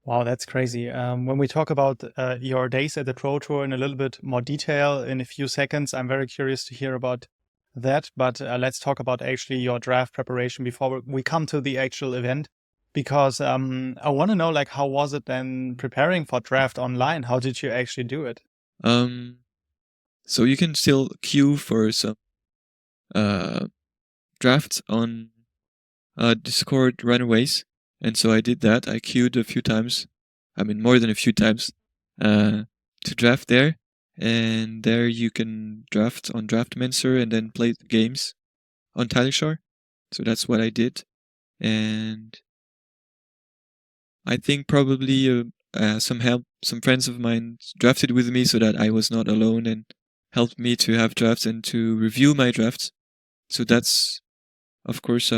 Wow, that's crazy. When we talk about your days at the Pro Tour in a little bit more detail in a few seconds, I'm very curious to hear about that. But let's talk about actually your draft preparation before we come to the actual event, because I want to know, like, how was it then preparing for draft online? How did you actually do it? So you can still queue for some drafts on Discord Runaways, and so I did that. I queued a few times. I mean, more than a few times to draft there. And there you can draft on Draftmancer and then play the games on Talishar. So that's what I did. And I think probably some friends of mine drafted with me so that I was not alone and helped me to have drafts and to review my drafts. So that's, of course,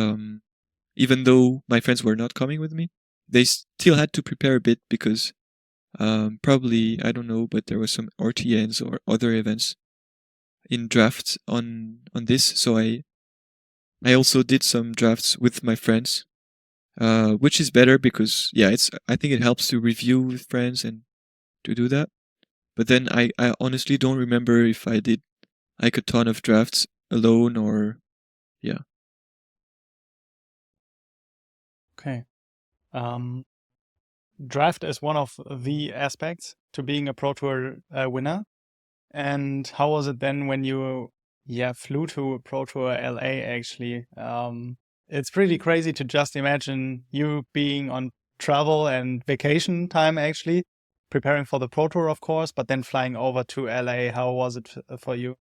even though my friends were not coming with me, they still had to prepare a bit because probably, I don't know, but there was some RTNs or other events in drafts on this. So I also did some drafts with my friends, which is better because I think it helps to review with friends and to do that. But then I honestly don't remember if I did like a ton of drafts alone or yeah. Okay. Draft is one of the aspects to being a Pro Tour winner. And how was it then when you flew to Pro Tour LA actually? It's pretty crazy to just imagine you being on travel and vacation time actually, preparing for the Pro Tour of course, but then flying over to LA. How was it for you?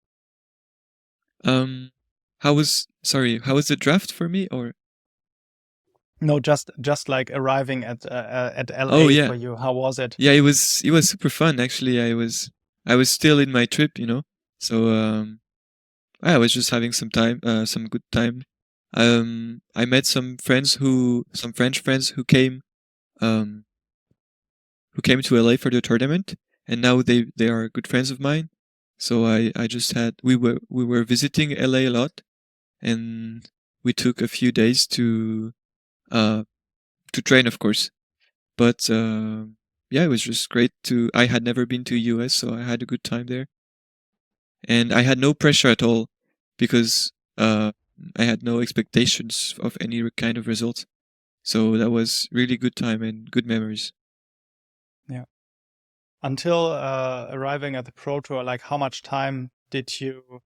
How was the draft for me or? No, just like arriving at Oh LA yeah. for you. How was it? Yeah, it was super fun actually. I was still in my trip, So I was just having some good time. I met some French friends who came to LA for the tournament, and now they are good friends of mine. So I just had we were visiting LA a lot, and we took a few days to train, of course. But it was just great I had never been to US, so I had a good time there, and I had no pressure at all because I had no expectations of any kind of results. So that was really good time and good memories. Yeah. Until arriving at the Pro Tour, like how much time did you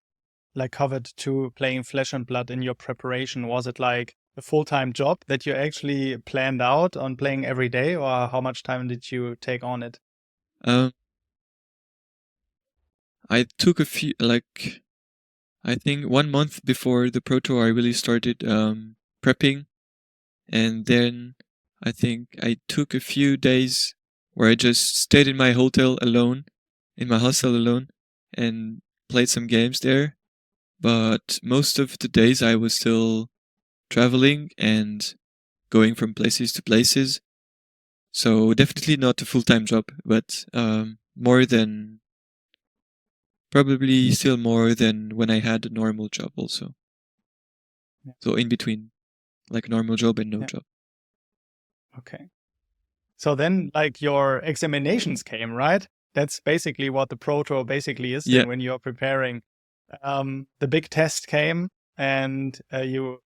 covered to playing Flesh and Blood in your preparation? Was it like a full-time job that you actually planned out on playing every day, or how much time did you take on it? I took a few, I think 1 month before the Pro Tour, I really started prepping, and then I think I took a few days where I just stayed in my hostel alone, and played some games there. But most of the days I was still traveling and going from places to places. So definitely not a full-time job, but probably still more than when I had a normal job also. Yeah. So in between, like normal job and no Yeah. job. Okay. So then your examinations came, right? That's basically what the Pro Tour basically is Yeah. then when you're preparing. The big test came and you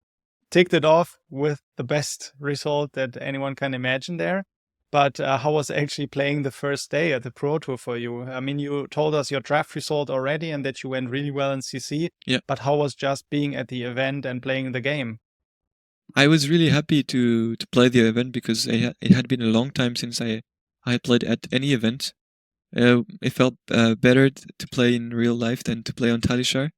ticked it off with the best result that anyone can imagine there. But how was actually playing the first day at the Pro Tour for you? I mean, you told us your draft result already and that you went really well in CC. Yeah. But how was just being at the event and playing the game? I was really happy to play the event because it had been a long time since I played at any event. It felt better to play in real life than to play on Talishar.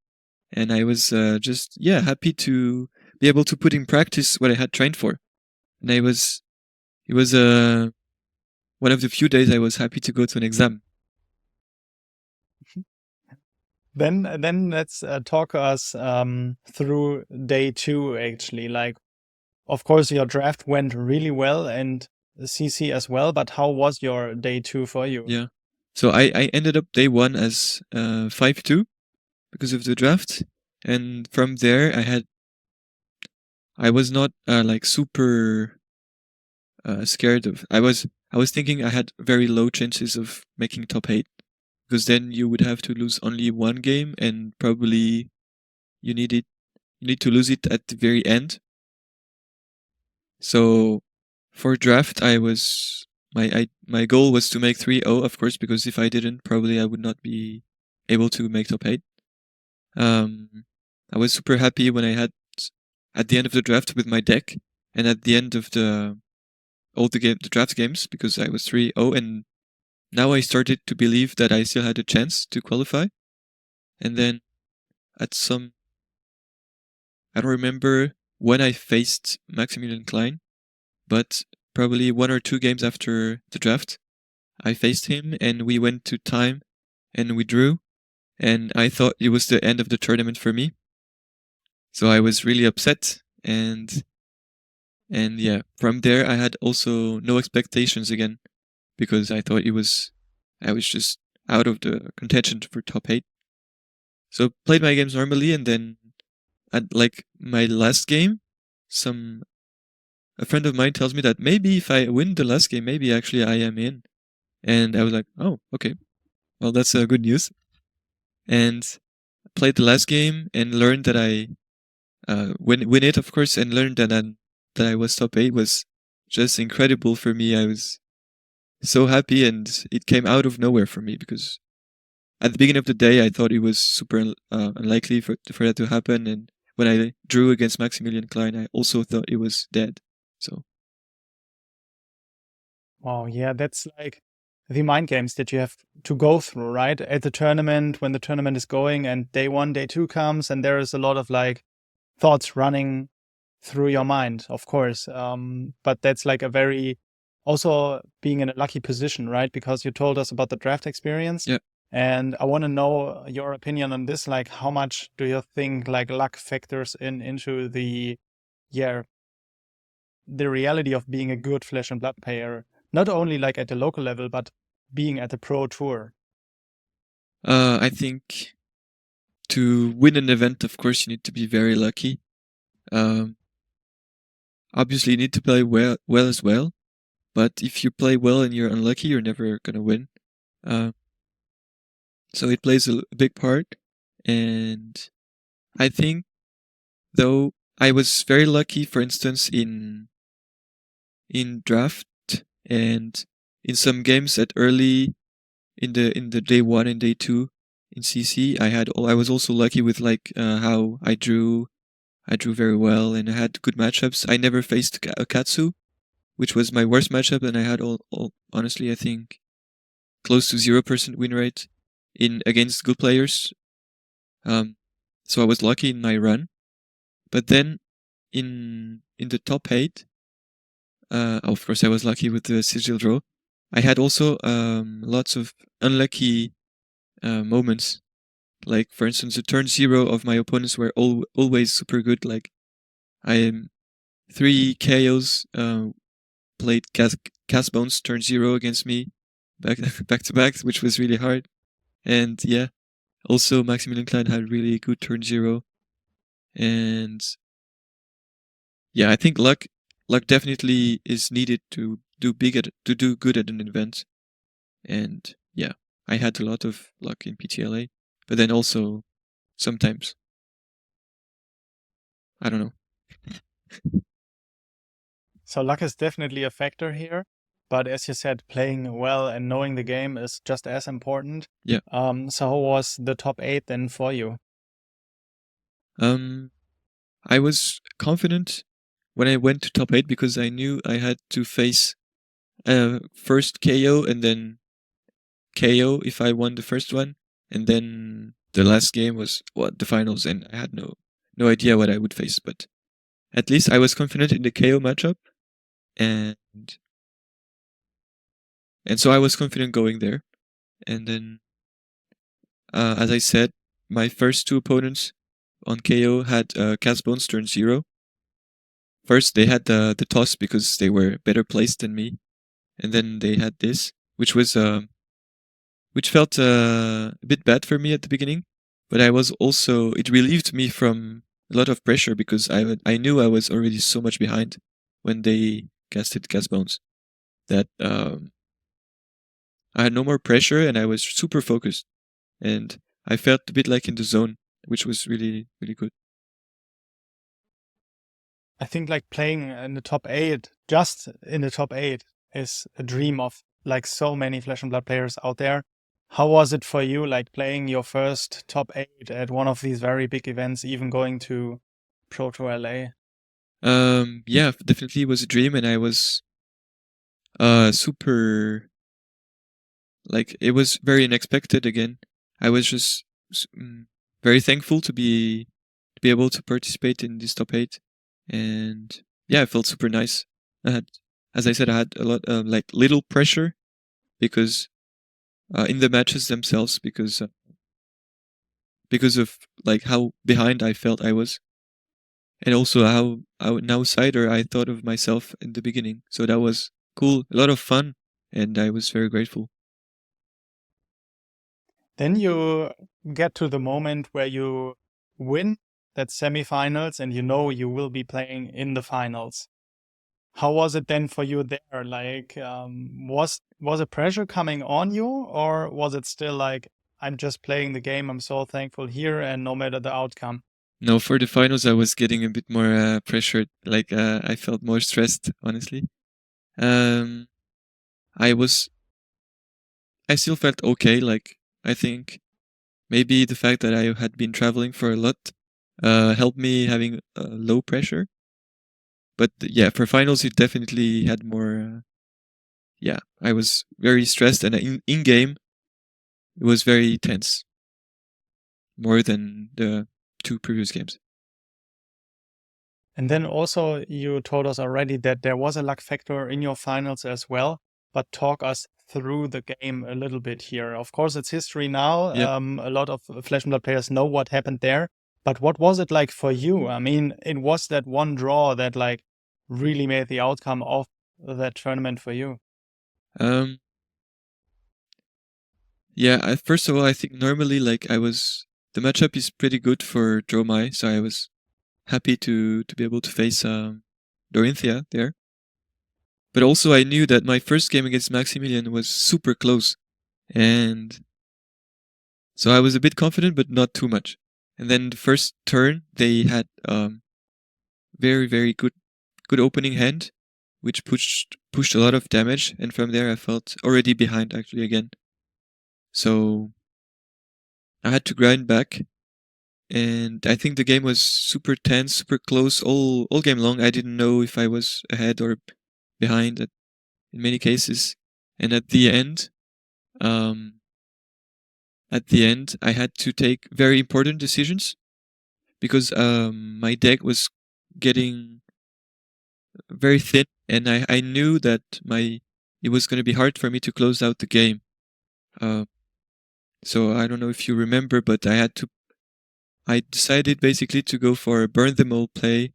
And I was just happy to be able to put in practice what I had trained for. And it was one of the few days I was happy to go to an exam. Then let's talk us through day 2 actually. Like, of course, your draft went really well and CC as well. But how was your day 2 for you? Yeah. So I ended up day 1 as 5-2 because of the draft, and from there I was not super scared of. I was thinking I had very low chances of making top 8 because then you would have to lose only one game and probably you need to lose it at the very end. So for draft, my goal was to make 3-0, of course, because if I didn't, probably I would not be able to make top 8. I was super happy when I had at the end of the draft with my deck and at the end of the draft games because I was 3-0, and now I started to believe that I still had a chance to qualify. And then at some, I don't remember when I faced Maximilian Klein, but probably 1 or 2 games after the draft, I faced him and we went to time and we drew. and I thought it was the end of the tournament for me. So I was really upset, and yeah, from there I had also no expectations again, because I thought I was just out of the contention for top 8. So played my games normally, and then at like my last game, a friend of mine tells me that maybe if I win the last game, maybe actually I am in. And I was like, oh, okay. Well, that's good news. And played the last game and learned that I win it, of course, and learned that I was top 8 was just incredible for me. I was so happy, and it came out of nowhere for me, because at the beginning of the day I thought it was super unlikely for that to happen, and when I drew against Maximilian Klein, I also thought it was dead. So Wow, yeah, that's like the mind games that you have to go through, right? At the tournament, when the tournament is going and day 1, day 2 comes, and there is a lot of like thoughts running through your mind, of course. But that's like a very, also being in a lucky position, right? Because you told us about the draft experience. yeah. And I want to know your opinion on this. Like, how much do you think like luck factors into the, yeah, the reality of being a good Flesh and Blood player, not only like at the local level, but being at the pro tour? I think to win an event, of course, you need to be very lucky. Obviously, you need to play well as well. But if you play well and you're unlucky, you're never gonna win. So it plays a big part. And I think, though, I was very lucky, for instance, in draft and in some games at early in the day 1 and day 2 in CC. I was also lucky with like how I drew very well, and I had good matchups. I never faced Katsu, which was my worst matchup, and I had all honestly, I think, close to 0% win rate against good players. So I was lucky in my run. But then in the top 8, of course I was lucky with the sigil draw. I had also lots of unlucky moments. Like, for instance, the turn 0 of my opponents were always super good. Like, I am 3 KOs played Cast Bones turn 0 against me back to back, which was really hard. And yeah, also Maximilian Klein had really good turn 0. And yeah, I think luck definitely is needed to do good at an event. And yeah, I had a lot of luck in PTLA, but then also sometimes, I don't know. So luck is definitely a factor here. But as you said, playing well and knowing the game is just as important. Yeah. So how was the top 8 then for you? I was confident when I went to top 8 because I knew I had to face first KO and then KO if I won the first one, and then the last game was the finals, and I had no idea what I would face, but at least I was confident in the KO matchup, and so I was confident going there. And then, as I said, my first 2 opponents on KO had Cast Bones turn 0. First, they had the toss because they were better placed than me, and then they had this, which felt a bit bad for me at the beginning, but it relieved me from a lot of pressure because I knew I was already so much behind when they casted Cast Bones that I had no more pressure, and I was super focused, and I felt a bit like in the zone, which was really, really good. I think like playing in the top 8, just in the top 8, is a dream of like so many Flesh and Blood players out there. How was it for you, like playing your first top 8 at one of these very big events, even going to Pro Tour LA? Yeah, definitely it was a dream, and I was super, like, it was very unexpected again. I was just very thankful to be able to participate in this top 8, and yeah, I felt super nice. As I said, I had a lot like little pressure because in the matches themselves, because because of like how behind I felt I was, and also how an outsider I thought of myself in the beginning. So that was cool, a lot of fun, and I was very grateful. Then you get to the moment where you win that semifinals and you know you will be playing in the finals. How was it then for you there? Like, was a pressure coming on you, or was it still like, I'm just playing the game, I'm so thankful here, and no matter the outcome? No, for the finals I was getting a bit more pressured. Like I felt more stressed, honestly. Um, I still felt okay. Like I think maybe the fact that I had been traveling for a lot helped me having low pressure. But yeah, for finals it definitely had more. Yeah, I was very stressed, and in game it was very tense, more than the 2 previous games. And then also you told us already that there was a luck factor in your finals as well, but talk us through the game a little bit here. Of course, it's history now. Yep. A lot of Flesh and Blood players know what happened there, but what was it like for you? I mean, it was that one draw that like really made the outcome of that tournament for you. Um, yeah, first of all, I think normally like the matchup is pretty good for Dromai, so I was happy to be able to face Dorinthia there. But also I knew that my first game against Maximilian was super close, and so I was a bit confident, but not too much. And then the first turn they had very very good opening hand, which pushed a lot of damage, and from there I felt already behind actually again. So I had to grind back, and I think the game was super tense, super close all game long. I didn't know if I was ahead or behind in many cases. And at the end, I had to take very important decisions because my deck was getting very thin, and I knew that it was going to be hard for me to close out the game. So I don't know if you remember, but I decided basically to go for a burn them all play,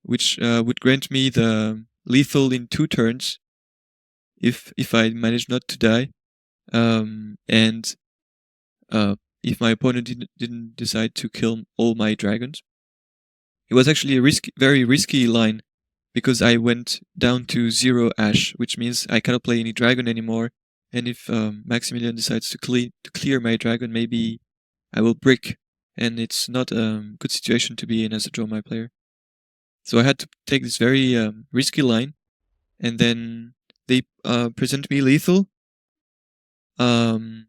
which would grant me the lethal in 2 turns if I managed not to die, and if my opponent didn't decide to kill all my dragons. It was actually a very risky line, because I went down to 0 ash, which means I cannot play any dragon anymore. And if Maximilian decides to clear my dragon, maybe I will brick, and it's not a good situation to be in as a Dromai player. So I had to take this very risky line, and then they present me lethal. And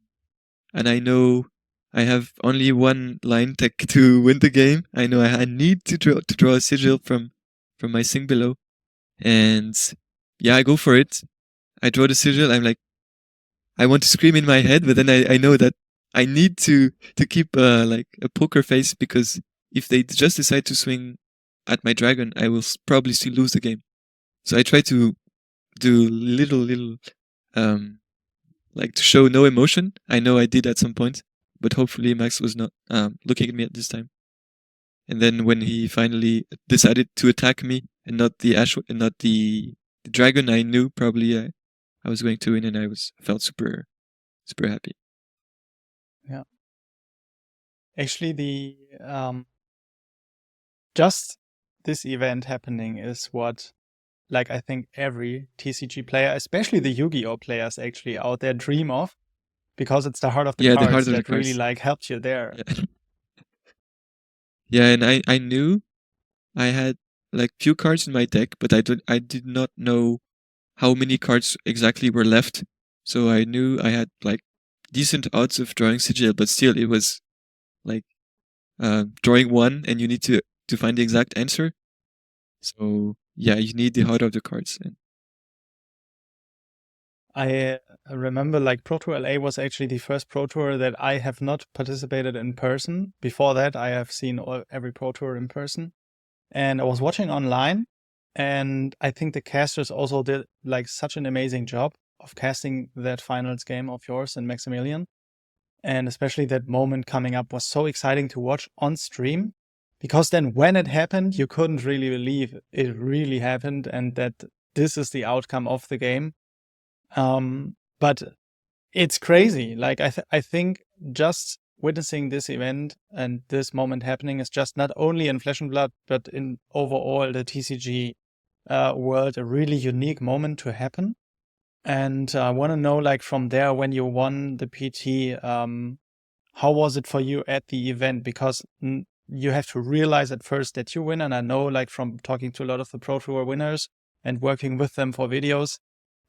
I know I have only one line tech to win the game. I know I need to draw a sigil from my sing below, and yeah, I go for it. I draw the sigil. I'm like, I want to scream in my head, but then I know that I need to keep like a poker face, because if they just decide to swing at my dragon, I will probably still lose the game. So I try to do little like to show no emotion. I know I did at some point, but hopefully Max was not looking at me at this time. And then when he finally decided to attack me and not the dragon, I knew probably I was going to win, and I felt super happy. Yeah. Actually, the just this event happening is what, like, I think every TCG player, especially the Yu-Gi-Oh players actually out there, dream of, because it's the heart of the Yeah, cards the heart of the that really cards. like helped you there. Yeah. Yeah, and I knew I had like few cards in my deck, but I did not know how many cards exactly were left. So I knew I had like decent odds of drawing sigil, but still it was like drawing one, and you need to find the exact answer. So yeah, you need the heart of the cards. And I remember like Pro Tour LA was actually the first Pro Tour that I have not participated in person. Before that, I have seen every Pro Tour in person. And I was watching online, and I think the casters also did like such an amazing job of casting that finals game of yours and Maximilian. And especially that moment coming up was so exciting to watch on stream, because then when it happened, you couldn't really believe it really happened and that this is the outcome of the game. But it's crazy. Like I think just witnessing this event and this moment happening is just not only in Flesh and Blood, but in overall the TCG world, a really unique moment to happen. And I want to know, like, from there, when you won the PT, how was it for you at the event? Because you have to realize at first that you win. And I know, like, from talking to a lot of the Pro Tour winners and working with them for videos,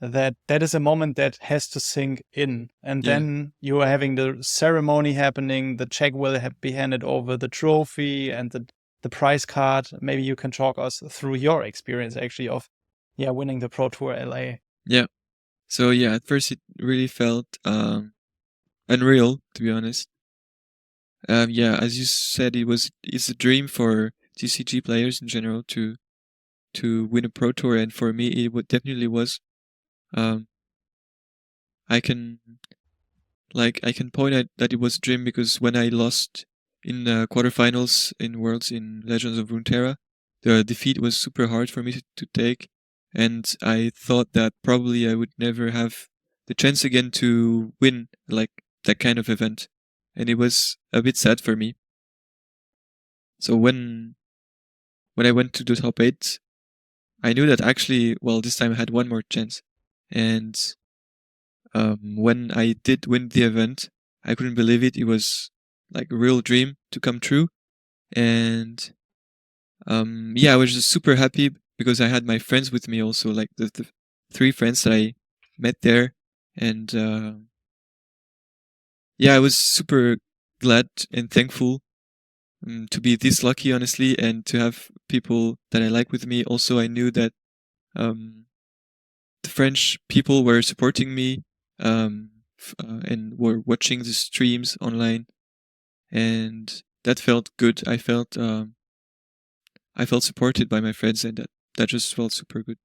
that is a moment that has to sink in. And then you are having the ceremony happening, the check will be handed over, the trophy and the prize card. Maybe you can talk us through your experience actually of winning the Pro Tour LA. Yeah. So at first it really felt unreal, to be honest. As you said, it's a dream for TCG players in general to win a Pro Tour, and for me it definitely was. I can point out that it was a dream because when I lost in quarterfinals in Worlds in Legends of Runeterra, the defeat was super hard for me to take, and I thought that probably I would never have the chance again to win like that kind of event, and it was a bit sad for me. So when I went to the top 8, I knew that actually, this time I had one more chance, and when I did win the event, I couldn't believe it. It was like a real dream to come true. And I was just super happy because I had my friends with me also, like the 3 friends that I met there. And I was super glad and thankful to be this lucky, honestly, and to have people that I like with me. Also, I knew that the French people were supporting me and were watching the streams online, and that felt good. I felt supported by my friends, and that just felt super good.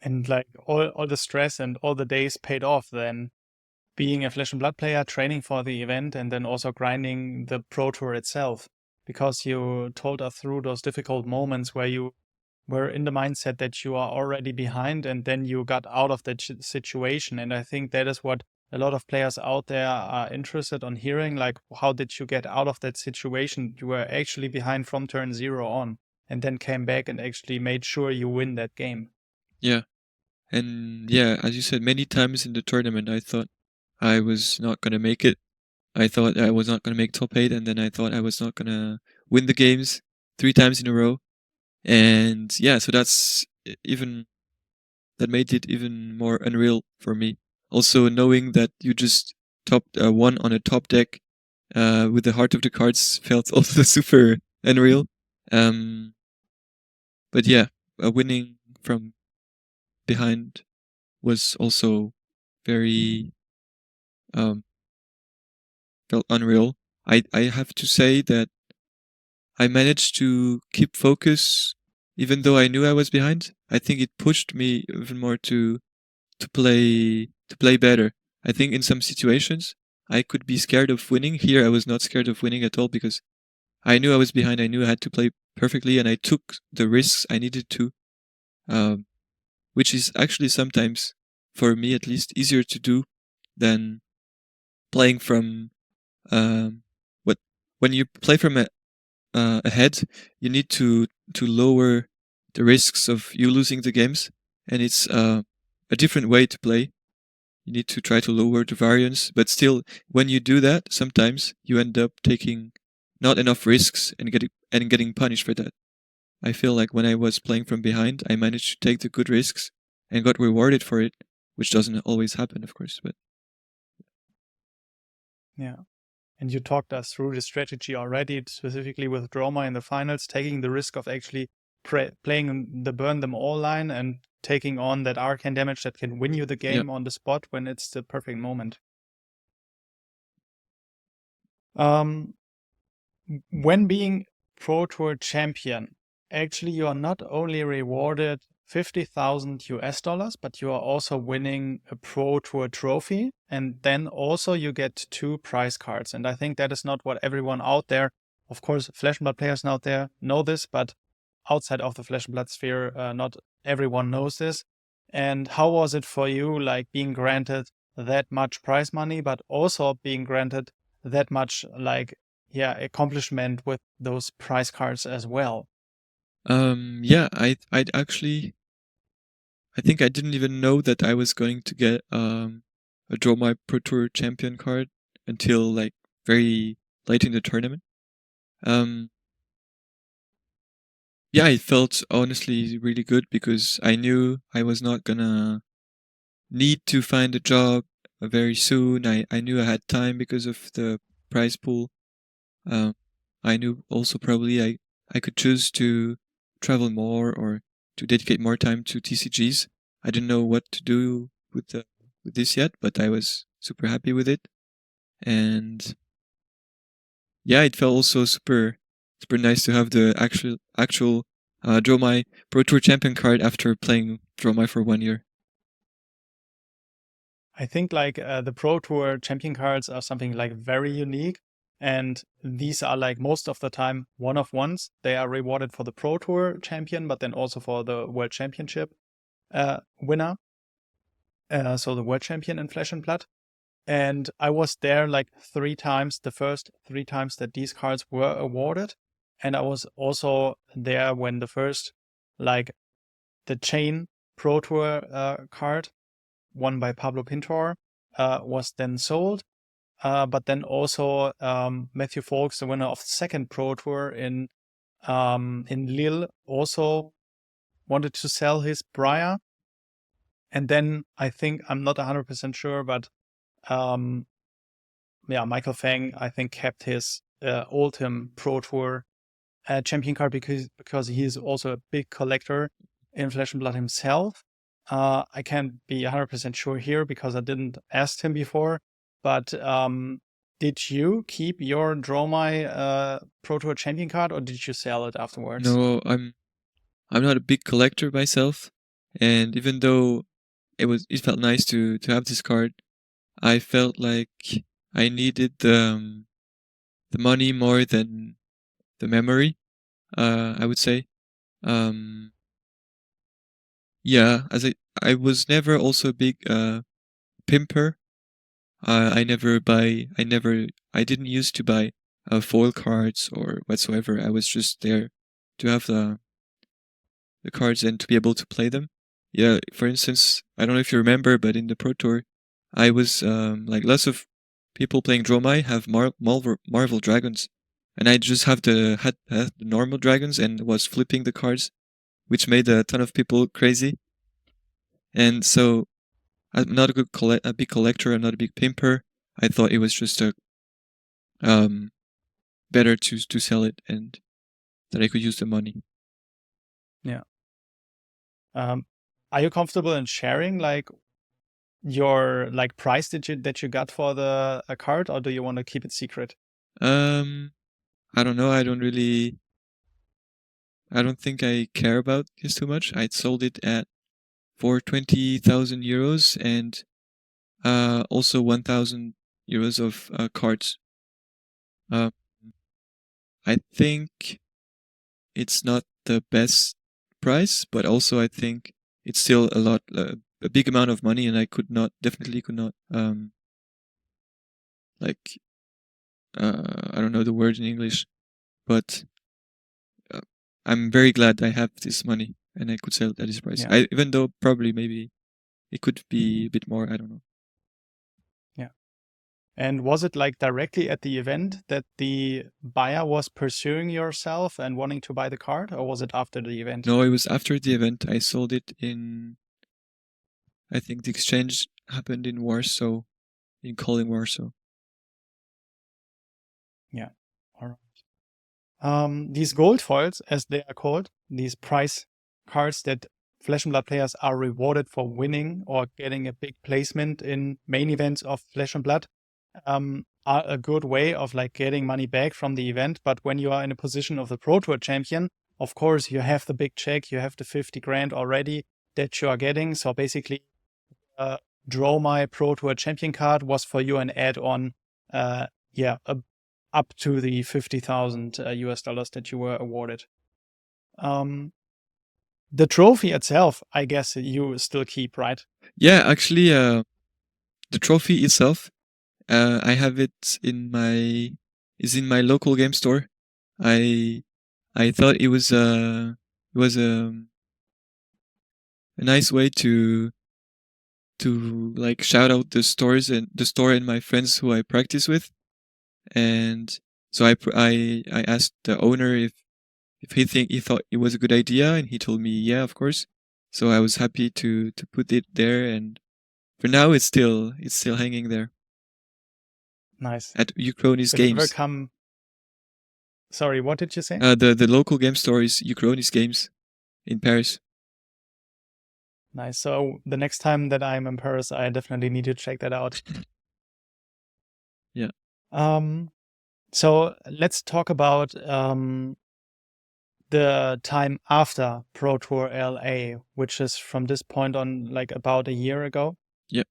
And like all the stress and all the days paid off then, being a Flesh and Blood player, training for the event, and then also grinding the Pro Tour itself, because you told us through those difficult moments where you were in the mindset that you are already behind, and then you got out of that situation. And I think that is what a lot of players out there are interested on hearing, like, how did you get out of that situation? You were actually behind from turn 0 on, and then came back and actually made sure you win that game. Yeah. And as you said, many times in the tournament, I thought I was not going to make it. I thought I was not going to make top 8, and then I thought I was not going to win the games 3 times in a row. And so that made it even more unreal for me. Also, knowing that you just topped won on a top deck with the heart of the cards felt also super unreal. But winning from behind was also very felt unreal. I have to say that I managed to keep focus even though I knew I was behind. I think it pushed me even more to play better. I think in some situations I could be scared of winning. Here I was not scared of winning at all because I knew I was behind. I knew I had to play perfectly, and I took the risks I needed to, which is actually sometimes, for me at least, easier to do than playing from when you play from ahead. You need to lower the risks of you losing the games, and it's a different way to play. You need to try to lower the variance, but still, when you do that, sometimes you end up taking not enough risks and getting punished for that. I feel like when I was playing from behind, I managed to take the good risks and got rewarded for it, which doesn't always happen, of course. But yeah. And you talked us through the strategy already, specifically with Droma in the finals, taking the risk of actually playing the burn them all line and taking on that arcane damage that can win you the game on the spot when it's the perfect moment. When being Pro Tour champion, actually you are not only rewarded $50,000 US, but you are also winning a Pro Tour trophy. And then also you get 2 prize cards. And I think that is not what everyone out there, of course, Flesh and Blood players out there know this, but outside of the Flesh and Blood sphere, not everyone knows this. And how was it for you, like being granted that much prize money, but also being granted that much, like, accomplishment with those prize cards as well? Yeah, I'd actually, I think I didn't even know that I was going to get a Draw My Pro Tour champion card until like very late in the tournament. Yeah, it felt honestly really good because I knew I was not gonna need to find a job very soon. I knew I had time because of the prize pool. I knew also probably I could choose to travel more or to dedicate more time to TCGs. I didn't know what to do with this yet, but I was super happy with it. And yeah, it felt also super nice to have the actual Draw My Pro Tour champion card after playing Draw My for 1 year. I think like the Pro Tour champion cards are something like very unique. And these are like most of the time one of ones. They are rewarded for the Pro Tour champion, but then also for the World Championship winner. So the World Champion in Flesh and Blood. And I was there like 3 times, the first 3 times that these cards were awarded. And I was also there when the first, like the Chain Pro Tour card won by Pablo Pintor was then sold. But then also Matthew Folks, the winner of the second Pro Tour in Lille, also wanted to sell his Briar. And then I think, I'm not 100% sure, but Michael Fang, I think, kept his Ultim Pro Tour champion card because he is also a big collector in Flesh and Blood himself. I can't be 100% sure here because I didn't ask him before, but did you keep your Draw My Pro Tour champion card or did you sell it afterwards? No, I'm not a big collector myself, and even though it felt nice to have this card, I felt like I needed the money more than the memory. I would say. Yeah, as I was never also a big pimper. I didn't used to buy foil cards or whatsoever. I was just there to have the cards and to be able to play them. Yeah, for instance, I don't know if you remember, but in the Pro Tour, I was like lots of people playing Draw My have Marvel dragons, and I just had the normal dragons and was flipping the cards, which made a ton of people crazy. And so I'm not a big collector. I'm not a big pimper. I thought it was just better to sell it and that I could use the money. Yeah. Are you comfortable in sharing like your like price that you got for the card, or do you want to keep it secret? I don't know. I don't think I care about this too much. I sold it for 20,000 euros and also 1,000 euros of cards. I think it's not the best price, but also I think it's still a big amount of money, and I definitely could not, like, I don't know the word in English, but I'm very glad I have this money and I could sell it at this price. Yeah. Even though probably maybe it could be a bit more, I don't know. Yeah. And was it like directly at the event that the buyer was pursuing yourself and wanting to buy the card, or was it after the event? No, it was after the event. I sold it I think the exchange happened in Warsaw, in Calling Warsaw. Yeah. All right. These gold foils, as they are called, these prize cards that Flesh and Blood players are rewarded for winning or getting a big placement in main events of Flesh and Blood, are a good way of like getting money back from the event. But when you are in a position of the Pro Tour champion, of course, you have the big check, you have the 50 grand already that you are getting. So basically, Draw My Pro Tour Champion card was for you an add-on, up to the 50,000 US dollars that you were awarded. The trophy itself, I guess you still keep, right? Yeah, actually, the trophy itself, I have it in my local game store. I thought it was a nice way to like shout out the stores and the store and my friends who I practice with, and so I asked the owner if he thought it was a good idea, and he told me yeah, of course. So I was happy to put it there, and for now it's still hanging there Nice. at Uchronis Did it ever Games. come? Sorry, what did you say? The local game store is Uchronis Games in Paris. Nice. So the next time that I'm in Paris, I definitely need to check that out. Yeah. So let's talk about the time after Pro Tour LA, which is from this point on, like about a year ago. Yeah.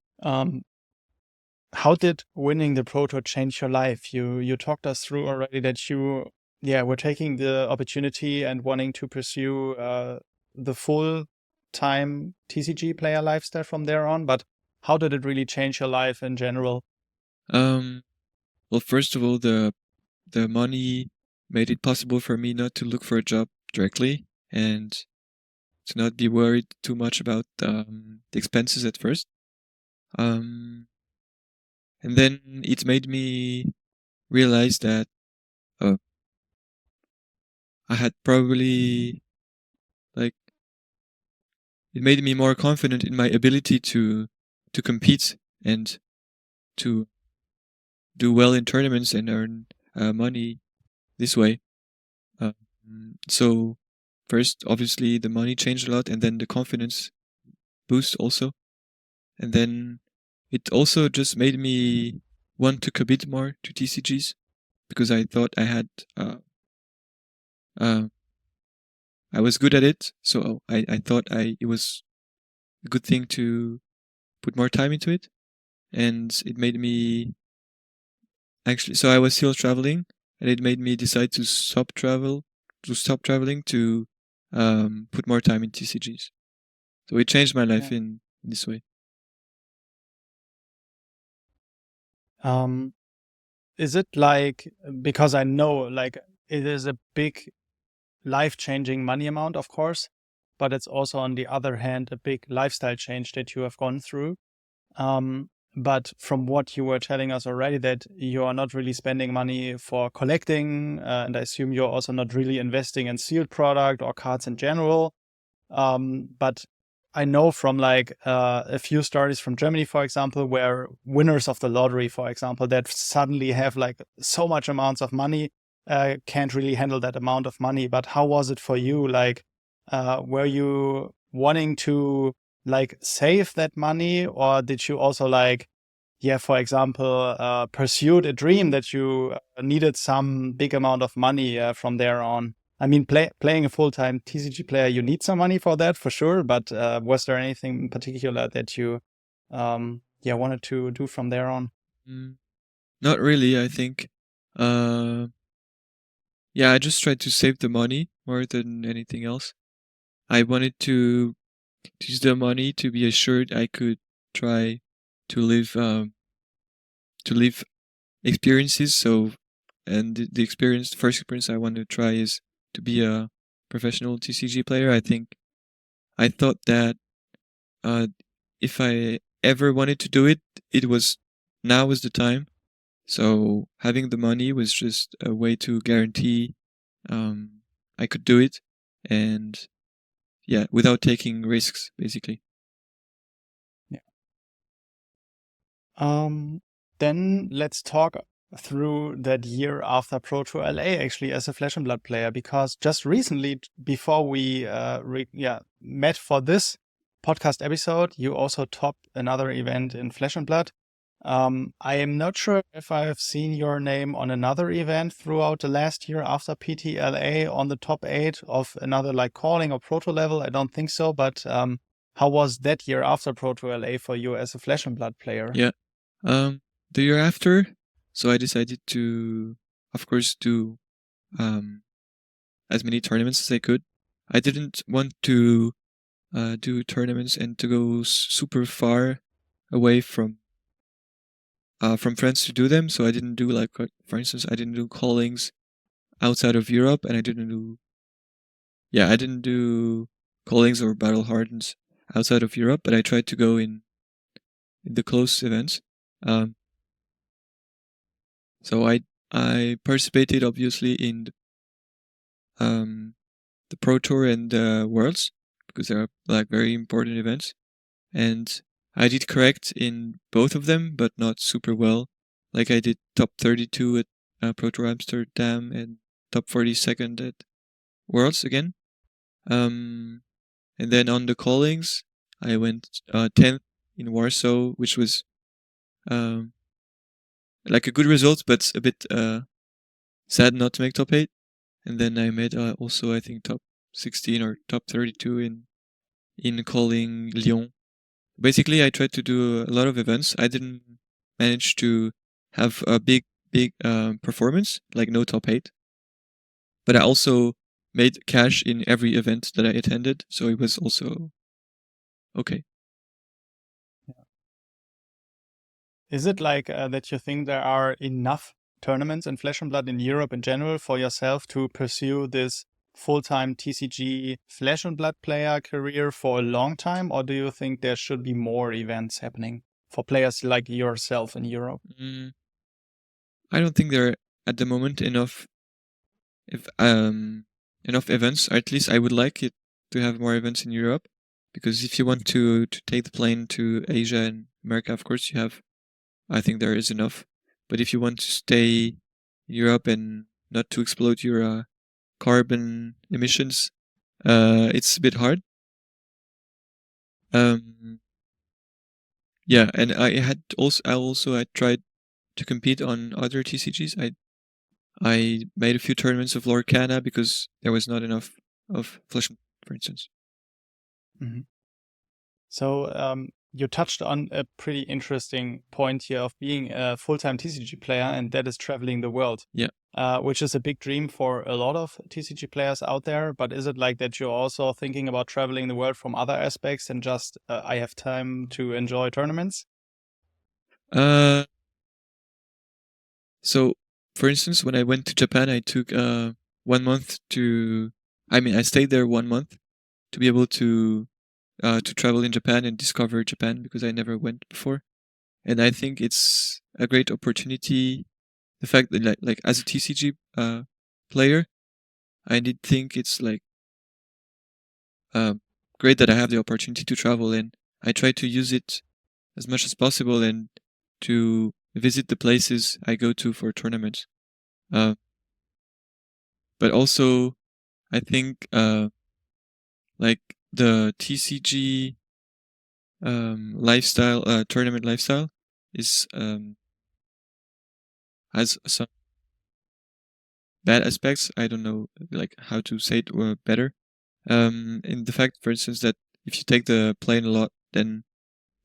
How did winning the Pro Tour change your life? You talked us through already that you were taking the opportunity and wanting to pursue the full-time TCG player lifestyle from there on, but how did it really change your life in general? Well, first of all, the money made it possible for me not to look for a job directly and to not be worried too much about the expenses at first. And then it made me realize that I had probably, like, it made me more confident in my ability to compete and to do well in tournaments and earn money this way. So first, obviously, the money changed a lot, and then the confidence boost also. And then it also just made me want to commit more to TCGs because I thought I had, I was good at it. So I thought it was a good thing to put more time into it. And it made me actually, so I was still traveling, and it made me decide to stop traveling to put more time in TCGs. So it changed my life in this way. Is it like, because I know like it is a big life-changing money amount, of course, but it's also on the other hand a big lifestyle change that you have gone through. But from what you were telling us already, that you are not really spending money for collecting, and I assume you're also not really investing in sealed product or cards in general. But I know from like a few stories from Germany, for example, where winners of the lottery, for example, that suddenly have like so much amounts of money, can't really handle that amount of money. But how was it for you? Like, were you wanting to like save that money, or did you also like, for example, pursued a dream that you needed some big amount of money from there on? I mean, playing a full-time TCG player, you need some money for that for sure. But was there anything in particular that you, wanted to do from there on? Not really, I think. I just tried to save the money more than anything else. I wanted to use the money to be assured I could try to live experiences. So, and the first experience I want to try is to be a professional TCG player. I thought that if I ever wanted to do it, now was the time. So having the money was just a way to guarantee I could do it, and without taking risks, basically. Then let's talk through that year after Pro Tour LA, actually, as a Flesh and Blood player, because just recently, before we met for this podcast episode, you also topped another event in Flesh and Blood. I am not sure if I have seen your name on another event throughout the last year after PTLA on the top 8 of another like calling or proto level. I don't think so, but how was that year after proto LA for you as a Flesh and Blood player? Yeah. The year after, so I decided to, of course, do as many tournaments as I could. I didn't want to do tournaments and to go super far away from friends to do them. So I didn't do like, for instance, I didn't do callings outside of Europe, and I didn't do callings or battle hardens outside of Europe. But I tried to go in the close events. So I participated obviously in the Pro Tour and the Worlds, because they are like very important events, and I did correct in both of them, but not super well. Like I did top 32 at Pro Tour Amsterdam and top 42nd at Worlds again. And then on the callings, I went 10th in Warsaw, which was like a good result, but a bit sad not to make top 8. And then I made also, I think, top 16 or top 32 in calling Lyon. Basically, I tried to do a lot of events. I didn't manage to have a big performance, like no top 8. But I also made cash in every event that I attended, so it was also okay. Is it like that you think there are enough tournaments in Flesh and Blood in Europe in general for yourself to pursue this full-time TCG Flesh and Blood player career for a long time? Or do you think there should be more events happening for players like yourself in Europe? I don't think there are at the moment enough events. Or at least I would like it to have more events in Europe, because if you want to take the plane to Asia and America, of course you have. I think there is enough. But if you want to stay in Europe and not to explode your carbon emissions, it's a bit hard. Yeah, and I tried to compete on other TCGs. I made a few tournaments of Lorcana because there was not enough of Flesh, for instance. Mm-hmm. So you touched on a pretty interesting point here of being a full-time TCG player, and that is traveling the world. Yeah. Which is a big dream for a lot of TCG players out there. But is it like that you're also thinking about traveling the world from other aspects and just I have time to enjoy tournaments? So, for instance, when I went to Japan, I took 1 month I stayed there 1 month to be able to travel in Japan and discover Japan, because I never went before. And I think it's a great opportunity. The fact that like as a TCG player, I did think it's like great that I have the opportunity to travel, and I try to use it as much as possible and to visit the places I go to for tournaments. But also, I think like the TCG lifestyle, tournament lifestyle, is has some bad aspects. I don't know like how to say it better. In the fact, for instance, that if you take the plane a lot, then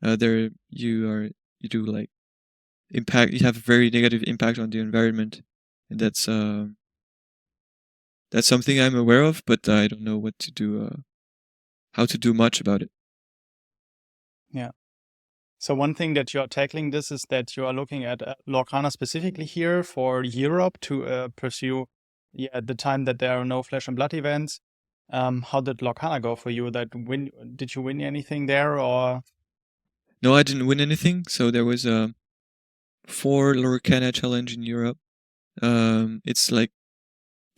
there you do like impact. You have a very negative impact on the environment, and that's something I'm aware of, but I don't know what to do, how to do much about it. Yeah. So one thing that you're tackling this is that you are looking at Lorcana specifically here for Europe to pursue the time that there are no Flesh and Blood events. How did Lorcana go for you? Did you win anything there or? No, I didn't win anything. So there was a 4 Lorcana challenge in Europe. It's like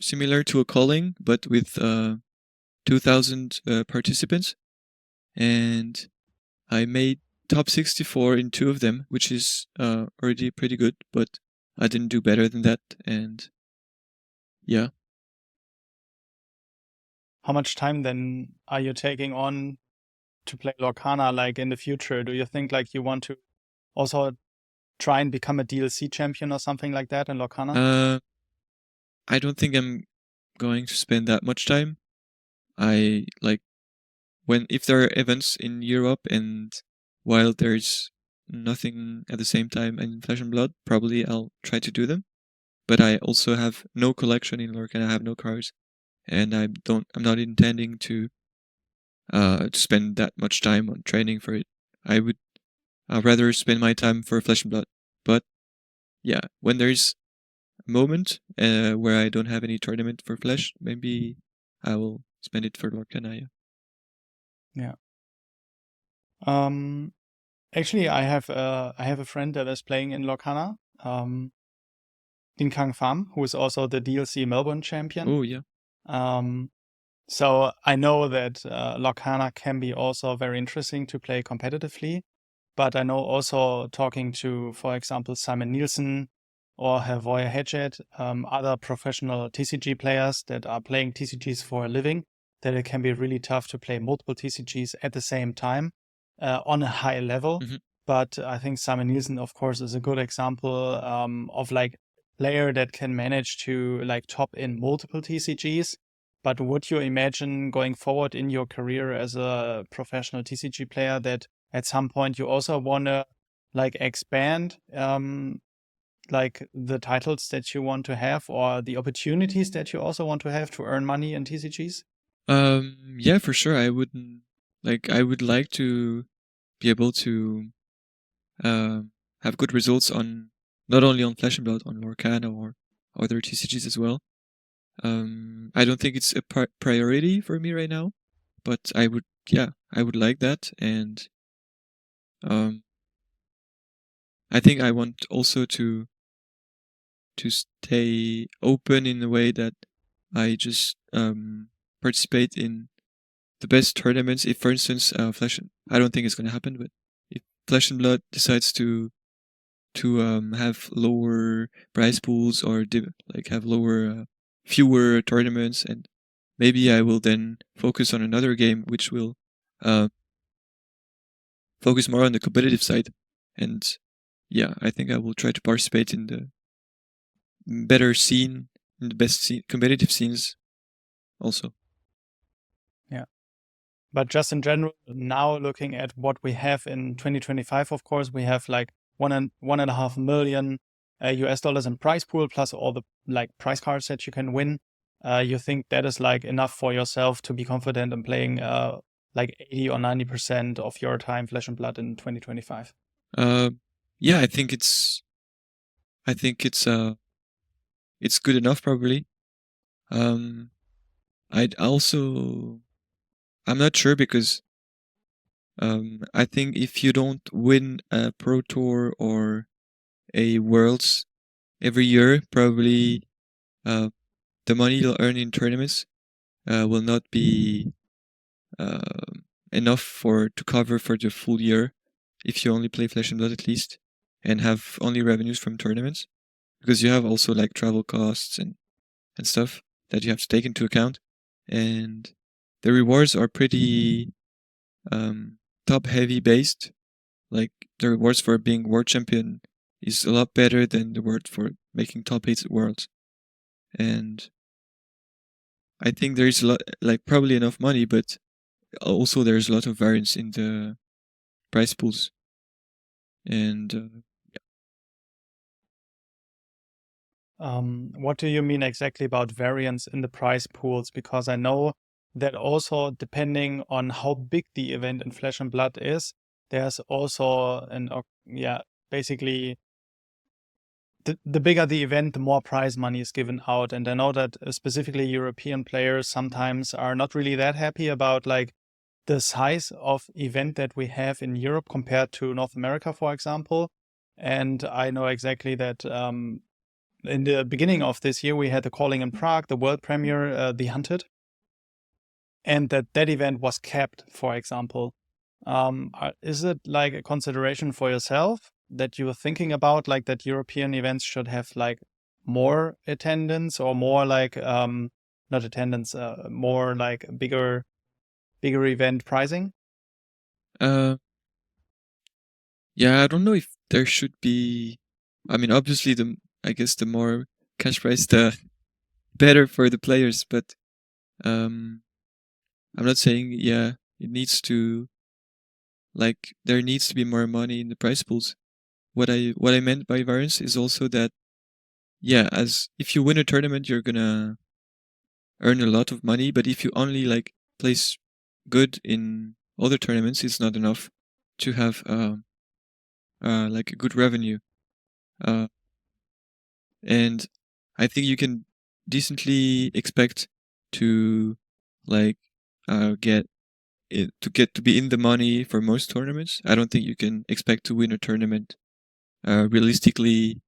similar to a calling, but with 2,000 participants, and I made top 64 in 2 of them, which is already pretty good, but I didn't do better than that. And yeah. How much time then are you taking on to play Lorcana like in the future? Do you think like you want to also try and become a DLC champion or something like that in Lorcana? I don't think I'm going to spend that much time. I like if there are events in Europe and while there's nothing at the same time in Flesh and Blood, probably I'll try to do them. But I also have no collection in Lorcana. I have no cards, and I'm not intending to spend that much time on training for it. I'd rather spend my time for Flesh and Blood. But yeah, when there's a moment where I don't have any tournament for Flesh, maybe I will spend it for Lorcana. Yeah. Actually, I have a friend that is playing in Lorcana, Din Kang Pham, who is also the DLC Melbourne champion. Oh yeah. So I know that Lorcana can be also very interesting to play competitively, but I know also talking to, for example, Simon Nielsen or Hervoy Hedgehog, other professional TCG players that are playing TCGs for a living, that it can be really tough to play multiple TCGs at the same time on a high level. Mm-hmm. But I think Simon Nielsen, of course, is a good example of like player that can manage to like top in multiple TCGs. But would you imagine going forward in your career as a professional TCG player that at some point you also want to like expand like the titles that you want to have or the opportunities that you also want to have to earn money in TCGs? Yeah, for sure. I would like to be able to have good results on not only on Flesh and Blood, on Lorcana or other TCGs as well. I don't think it's a priority for me right now, but I would like that, and I think I want also to stay open in a way that I just participate in the best tournaments. If, for instance, I don't think it's going to happen, but if Flesh and Blood decides to have lower prize pools or have lower fewer tournaments, and maybe I will then focus on another game which will focus more on the competitive side. And yeah, I think I will try to participate in the better scene, in the best competitive scenes also. Yeah. But just in general, now looking at what we have in 2025, of course, we have like $1.5 million US dollars in prize pool plus all the like prize cards that you can win. You think that is like enough for yourself to be confident in playing like 80 or 90% of your time Flesh and Blood in 2025? Yeah, I think it's good enough probably. I'd also I'm not sure because I think if you don't win a Pro Tour or a Worlds every year, probably the money you'll earn in tournaments will not be enough to cover for the full year if you only play Flesh and Blood at least and have only revenues from tournaments, because you have also like travel costs and stuff that you have to take into account, and the rewards are pretty top heavy based. Like the rewards for being world champion is a lot better than the reward for making top 8 at Worlds. And I think there is a lot, like probably enough money, but also there's a lot of variance in the price pools. And What do you mean exactly about variance in the prize pools? Because I know that also depending on how big the event in Flesh and Blood is, there's also basically the bigger the event, the more prize money is given out. And I know that specifically European players sometimes are not really that happy about like the size of event that we have in Europe compared to North America, for example. And I know exactly that in the beginning of this year, we had the Calling in Prague, the world premiere, The Hunted, and that event was capped, for example. Is it like a consideration for yourself that you were thinking about, like that European events should have like more attendance or more like not attendance, more like bigger event pricing? uh, Yeah, I don't know if there should be. I mean, obviously, I guess the more cash prize, the better for the players. But I'm not saying it needs to there needs to be more money in the prize pools. What I meant by variance is also that as if you win a tournament, you're gonna earn a lot of money. But if you only place good in other tournaments, it's not enough to have a good revenue. And I think you can decently expect to get to be in the money for most tournaments. I don't think you can expect to win a tournament realistically.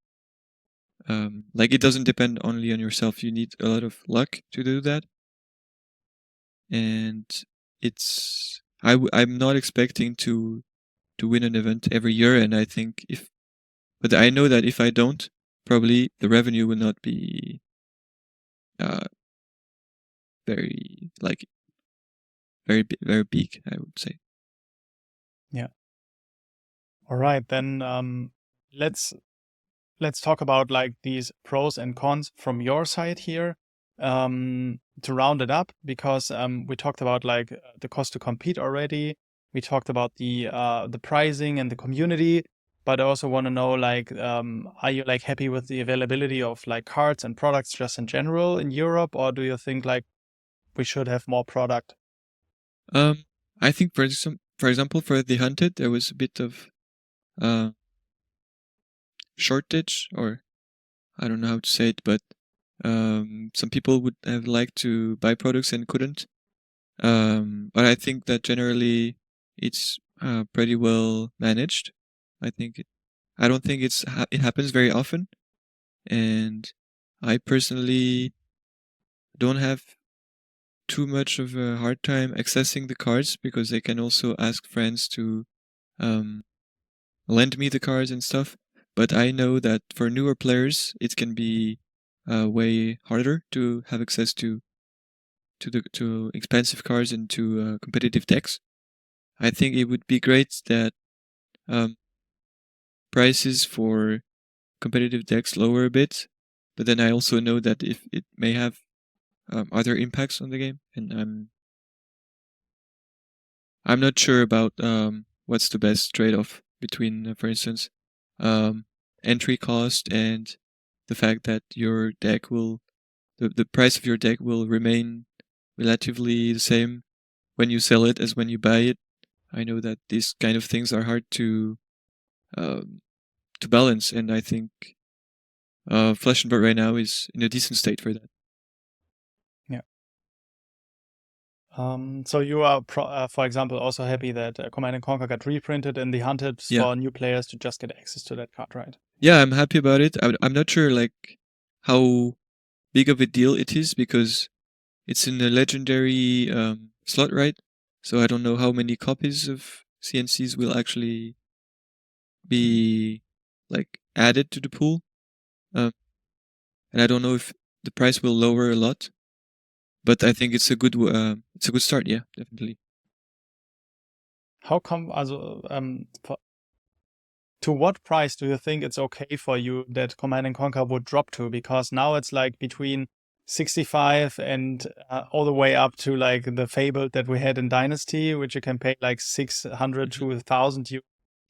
It doesn't depend only on yourself. You need a lot of luck to do that, and I'm not expecting to win an event every year. And I think but I know that if I don't, probably the revenue will not be very very big, I would say. Yeah. All right, then let's talk about these pros and cons from your side here, to round it up, because we talked about the cost to compete already. We talked about the pricing and the community, but I also want to know are you happy with the availability of cards and products just in general in Europe, or do you think we should have more product? I think for example for the hunted there was a bit of shortage, or I don't know how to say it, but some people would have liked to buy products and couldn't. But I think that generally it's pretty well managed. I don't think it happens very often, and I personally don't have too much of a hard time accessing the cards, because they can also ask friends to lend me the cards and stuff. But I know that for newer players, it can be way harder to have access to expensive cards and to competitive decks. I think it would be great that prices for competitive decks lower a bit, but then I also know that if it may have other impacts on the game, and I'm not sure about what's the best trade-off between, for instance, entry cost and the fact that your deck the price of your deck will remain relatively the same when you sell it as when you buy it. I know that these kind of things are hard to balance, and I think Flesh and Blood right now is in a decent state for that. Yeah. So you are, for example, also happy that Command and Conquer got reprinted in the Hunted for new players to just get access to that card, right? Yeah, I'm happy about it. I'm not sure how big of a deal it is, because it's in a legendary slot, right? So I don't know how many copies of CNCs will actually be added to the pool, and I don't know if the price will lower a lot. But I think it's a good start. Yeah, definitely. How come? Also, to what price do you think it's okay for you that Command and Conquer would drop to? Because now it's between 65 and all the way up to the Fabled that we had in Dynasty, which you can pay 600 to 1,000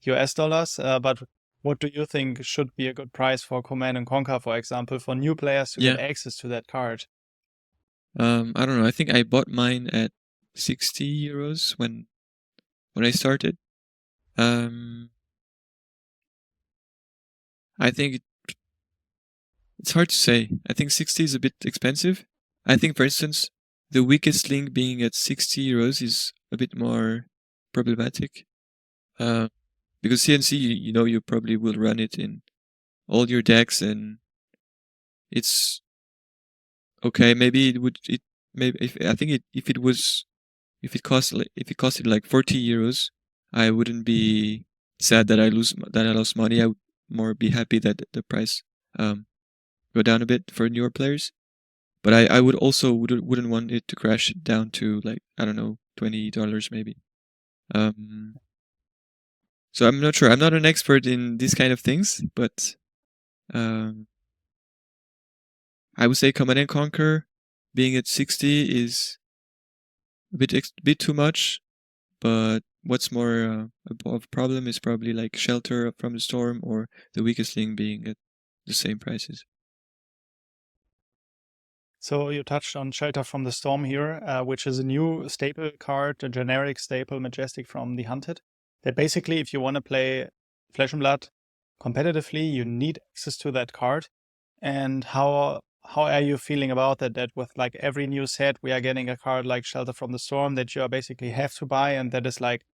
US dollars. But what do you think should be a good price for Command and Conquer, for example, for new players to get access to that card? I don't know. I think I bought mine at 60 euros when I started. I think it's hard to say. I think 60 is a bit expensive. I think, for instance, the weakest link being at 60 euros is a bit more problematic. Because CNC, you probably will run it in all your decks, and it's okay. Maybe if it costed like 40 euros, I wouldn't be sad that I lost money. I would more be happy that the price go down a bit for newer players. But I would also wouldn't want it to crash down to I don't know, $20 maybe. So I'm not sure. I'm not an expert in these kind of things, but I would say Command and Conquer being at 60 is a bit too much. But what's more of a problem is probably like Shelter from the Storm or the Weakest Link being at the same prices. So you touched on Shelter from the Storm here, which is a new staple card, a generic staple majestic from the Hunted. That basically, if you want to play Flesh and Blood competitively, you need access to that card. And how are you feeling about that? That with like every new set, we are getting a card like Shelter from the Storm that you basically have to buy, and that is like,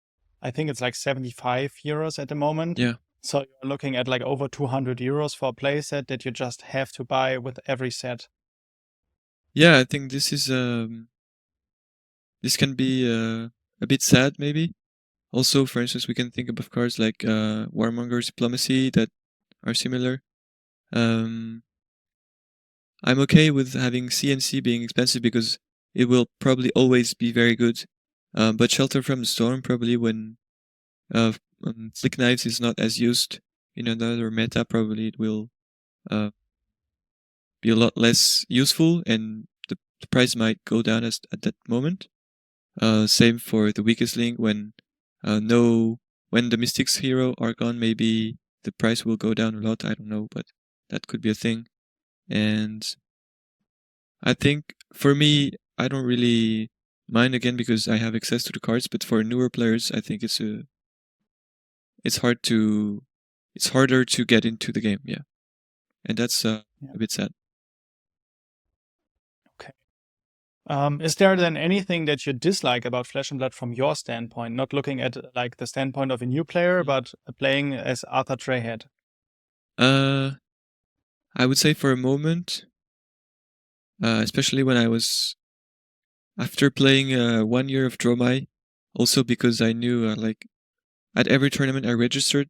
I think it's like 75 euros at the moment. Yeah. So you're looking at like over 200 euros for a play set that you just have to buy with every set. Yeah, I think this is this can be a bit sad maybe. Also, for instance, we can think of cards like Warmonger's Diplomacy that are similar. I'm okay with having CNC being expensive because it will probably always be very good. But Shelter from the Storm probably when Flick Knives is not as used in another meta, probably it will be a lot less useful and the price might go down at that moment. Same for the Weakest Link when when the Mystics hero are gone, maybe the price will go down a lot. I don't know, but that could be a thing. And I think for me, I don't really mind again because I have access to the cards. But for newer players, I think it's harder to get into the game. Yeah, and that's a bit sad. Okay. Is there then anything that you dislike about Flesh and Blood from your standpoint? Not looking at like the standpoint of a new player, but playing as Arthur Trehet. I would say for a moment, especially when I was after playing 1 year of Dromai, also because I knew like at every tournament I registered,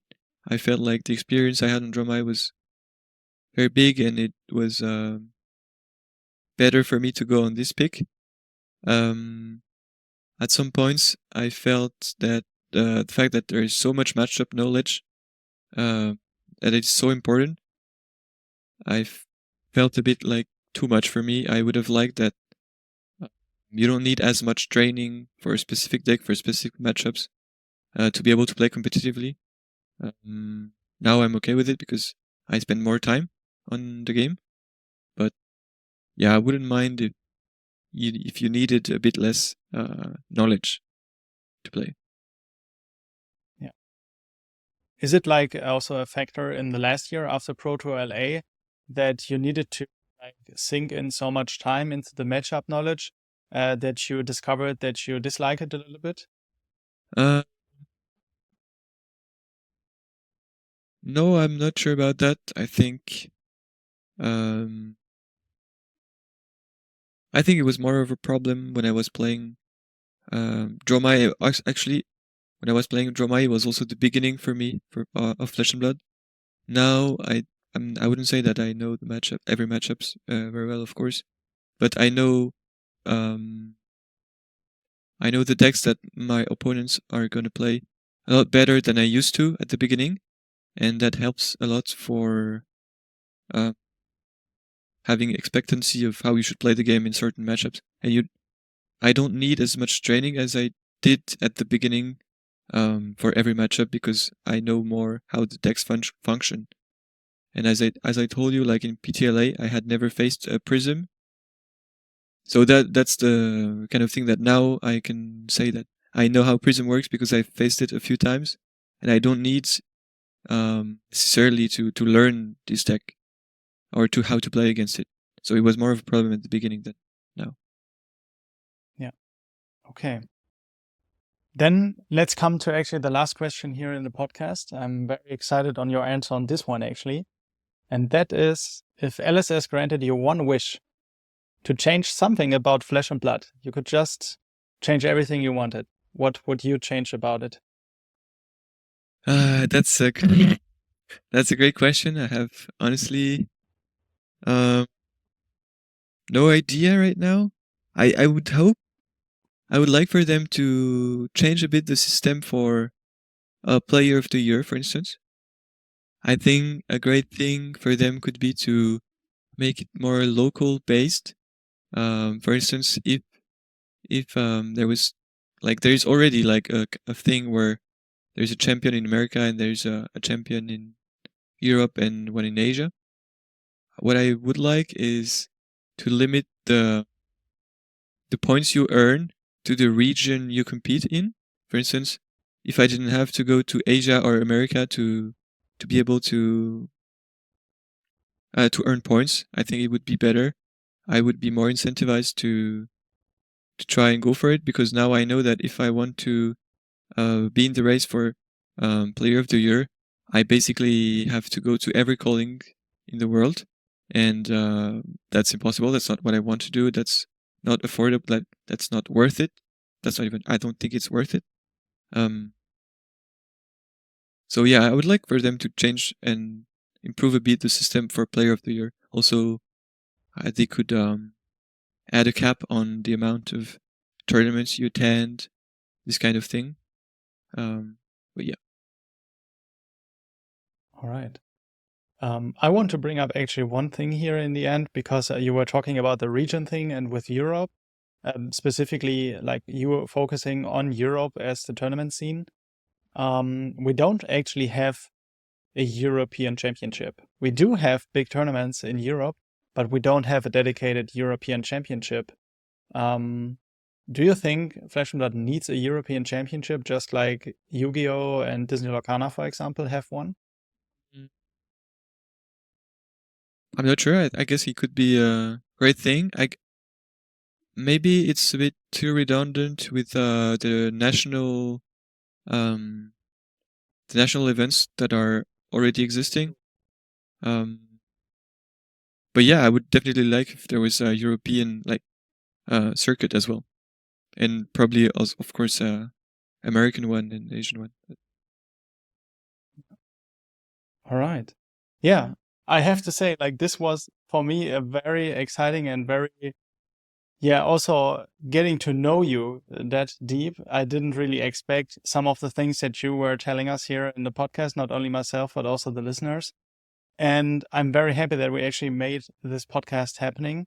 I felt like the experience I had on Dromai was very big and it was better for me to go on this pick. At some points, I felt that the fact that there is so much matchup knowledge, that it's so important, I felt a bit like too much for me. I would have liked that you don't need as much training for a specific deck, for specific matchups, to be able to play competitively. Now I'm okay with it because I spend more time on the game. But yeah, I wouldn't mind if you needed a bit less knowledge to play. Yeah. Is it like also a factor in the last year after Pro Tour LA that you needed to like sink in so much time into the matchup knowledge that you discovered that you dislike it a little bit? No, I'm not sure about that. I think it was more of a problem when I was playing Dromai. Actually, when I was playing Dromai, it was also the beginning for me of Flesh and Blood. Now I wouldn't say that I know the every matchups very well, of course, but I know the decks that my opponents are going to play a lot better than I used to at the beginning, and that helps a lot for having expectancy of how you should play the game in certain matchups. And I don't need as much training as I did at the beginning for every matchup because I know more how the decks function. And as I told you, like in PTLA, I had never faced a Prism, so that's the kind of thing that now I can say that I know how Prism works because I faced it a few times, and I don't need necessarily to learn this deck or to how to play against it. So it was more of a problem at the beginning than now. Yeah. Okay. Then let's come to actually the last question here in the podcast. I'm very excited on your answer on this one, actually. And that is, if LSS granted you one wish to change something about Flesh and Blood, you could just change everything you wanted. What would you change about it? That's a great question. I have honestly no idea right now. I would like for them to change a bit the system for Player of the Year, for instance. I think a great thing for them could be to make it more local based. For instance, if there was there's already a thing where there's a champion in America and there's a champion in Europe and one in Asia. What I would like is to limit the points you earn to the region you compete in. For instance, if I didn't have to go to Asia or America to be able to earn points, I think it would be better. I would be more incentivized to try and go for it, because now I know that if I want to be in the race for Player of the Year, I basically have to go to every calling in the world, and that's impossible. That's not what I want to do. That's not affordable. That's not worth it. That's not even. I don't think it's worth it. So yeah, I would like for them to change and improve a bit the system for Player of the Year. Also, they could add a cap on the amount of tournaments you attend, this kind of thing. But yeah. All right. I want to bring up actually one thing here in the end, because you were talking about the region thing, and with Europe, specifically, like you were focusing on Europe as the tournament scene. We don't actually have a European championship. We do have big tournaments in Europe, but we don't have a dedicated European championship. Do you think Flesh and Blood needs a European championship, just like Yu-Gi-Oh! And Disney Lorcana, for example, have one? I'm not sure. I guess it could be a great thing. Maybe it's a bit too redundant with the national events that are already existing. But yeah, I would definitely like if there was a European circuit as well, and probably also, of course, American one and Asian one. All right. Yeah, I have to say, like, this was for me a very exciting and very, also getting to know you that deep. I didn't really expect some of the things that you were telling us here in the podcast, not only myself, but also the listeners. And I'm very happy that we actually made this podcast happening.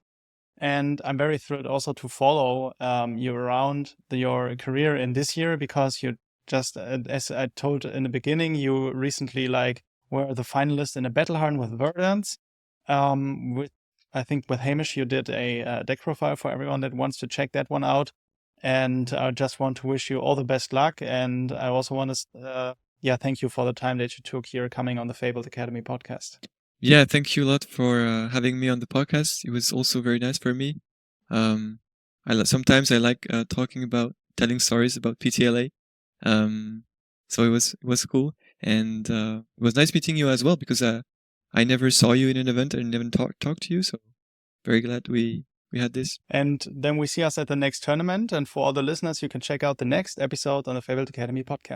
And I'm very thrilled also to follow you around your career in this year, because you just, as I told in the beginning, you recently were the finalist in a battle harden with Verdance. I think with Hamish, you did a deck profile for everyone that wants to check that one out. And I just want to wish you all the best luck. And I also want to, thank you for the time that you took here coming on the Fabled Academy podcast. Yeah, thank you a lot for having me on the podcast. It was also very nice for me. Sometimes I like talking about telling stories about PTLA. So it was cool, and it was nice meeting you as well, because I never saw you in an event and never talked to you. So very glad we had this. And then we see us at the next tournament. And for all the listeners, you can check out the next episode on the Fabled Academy podcast.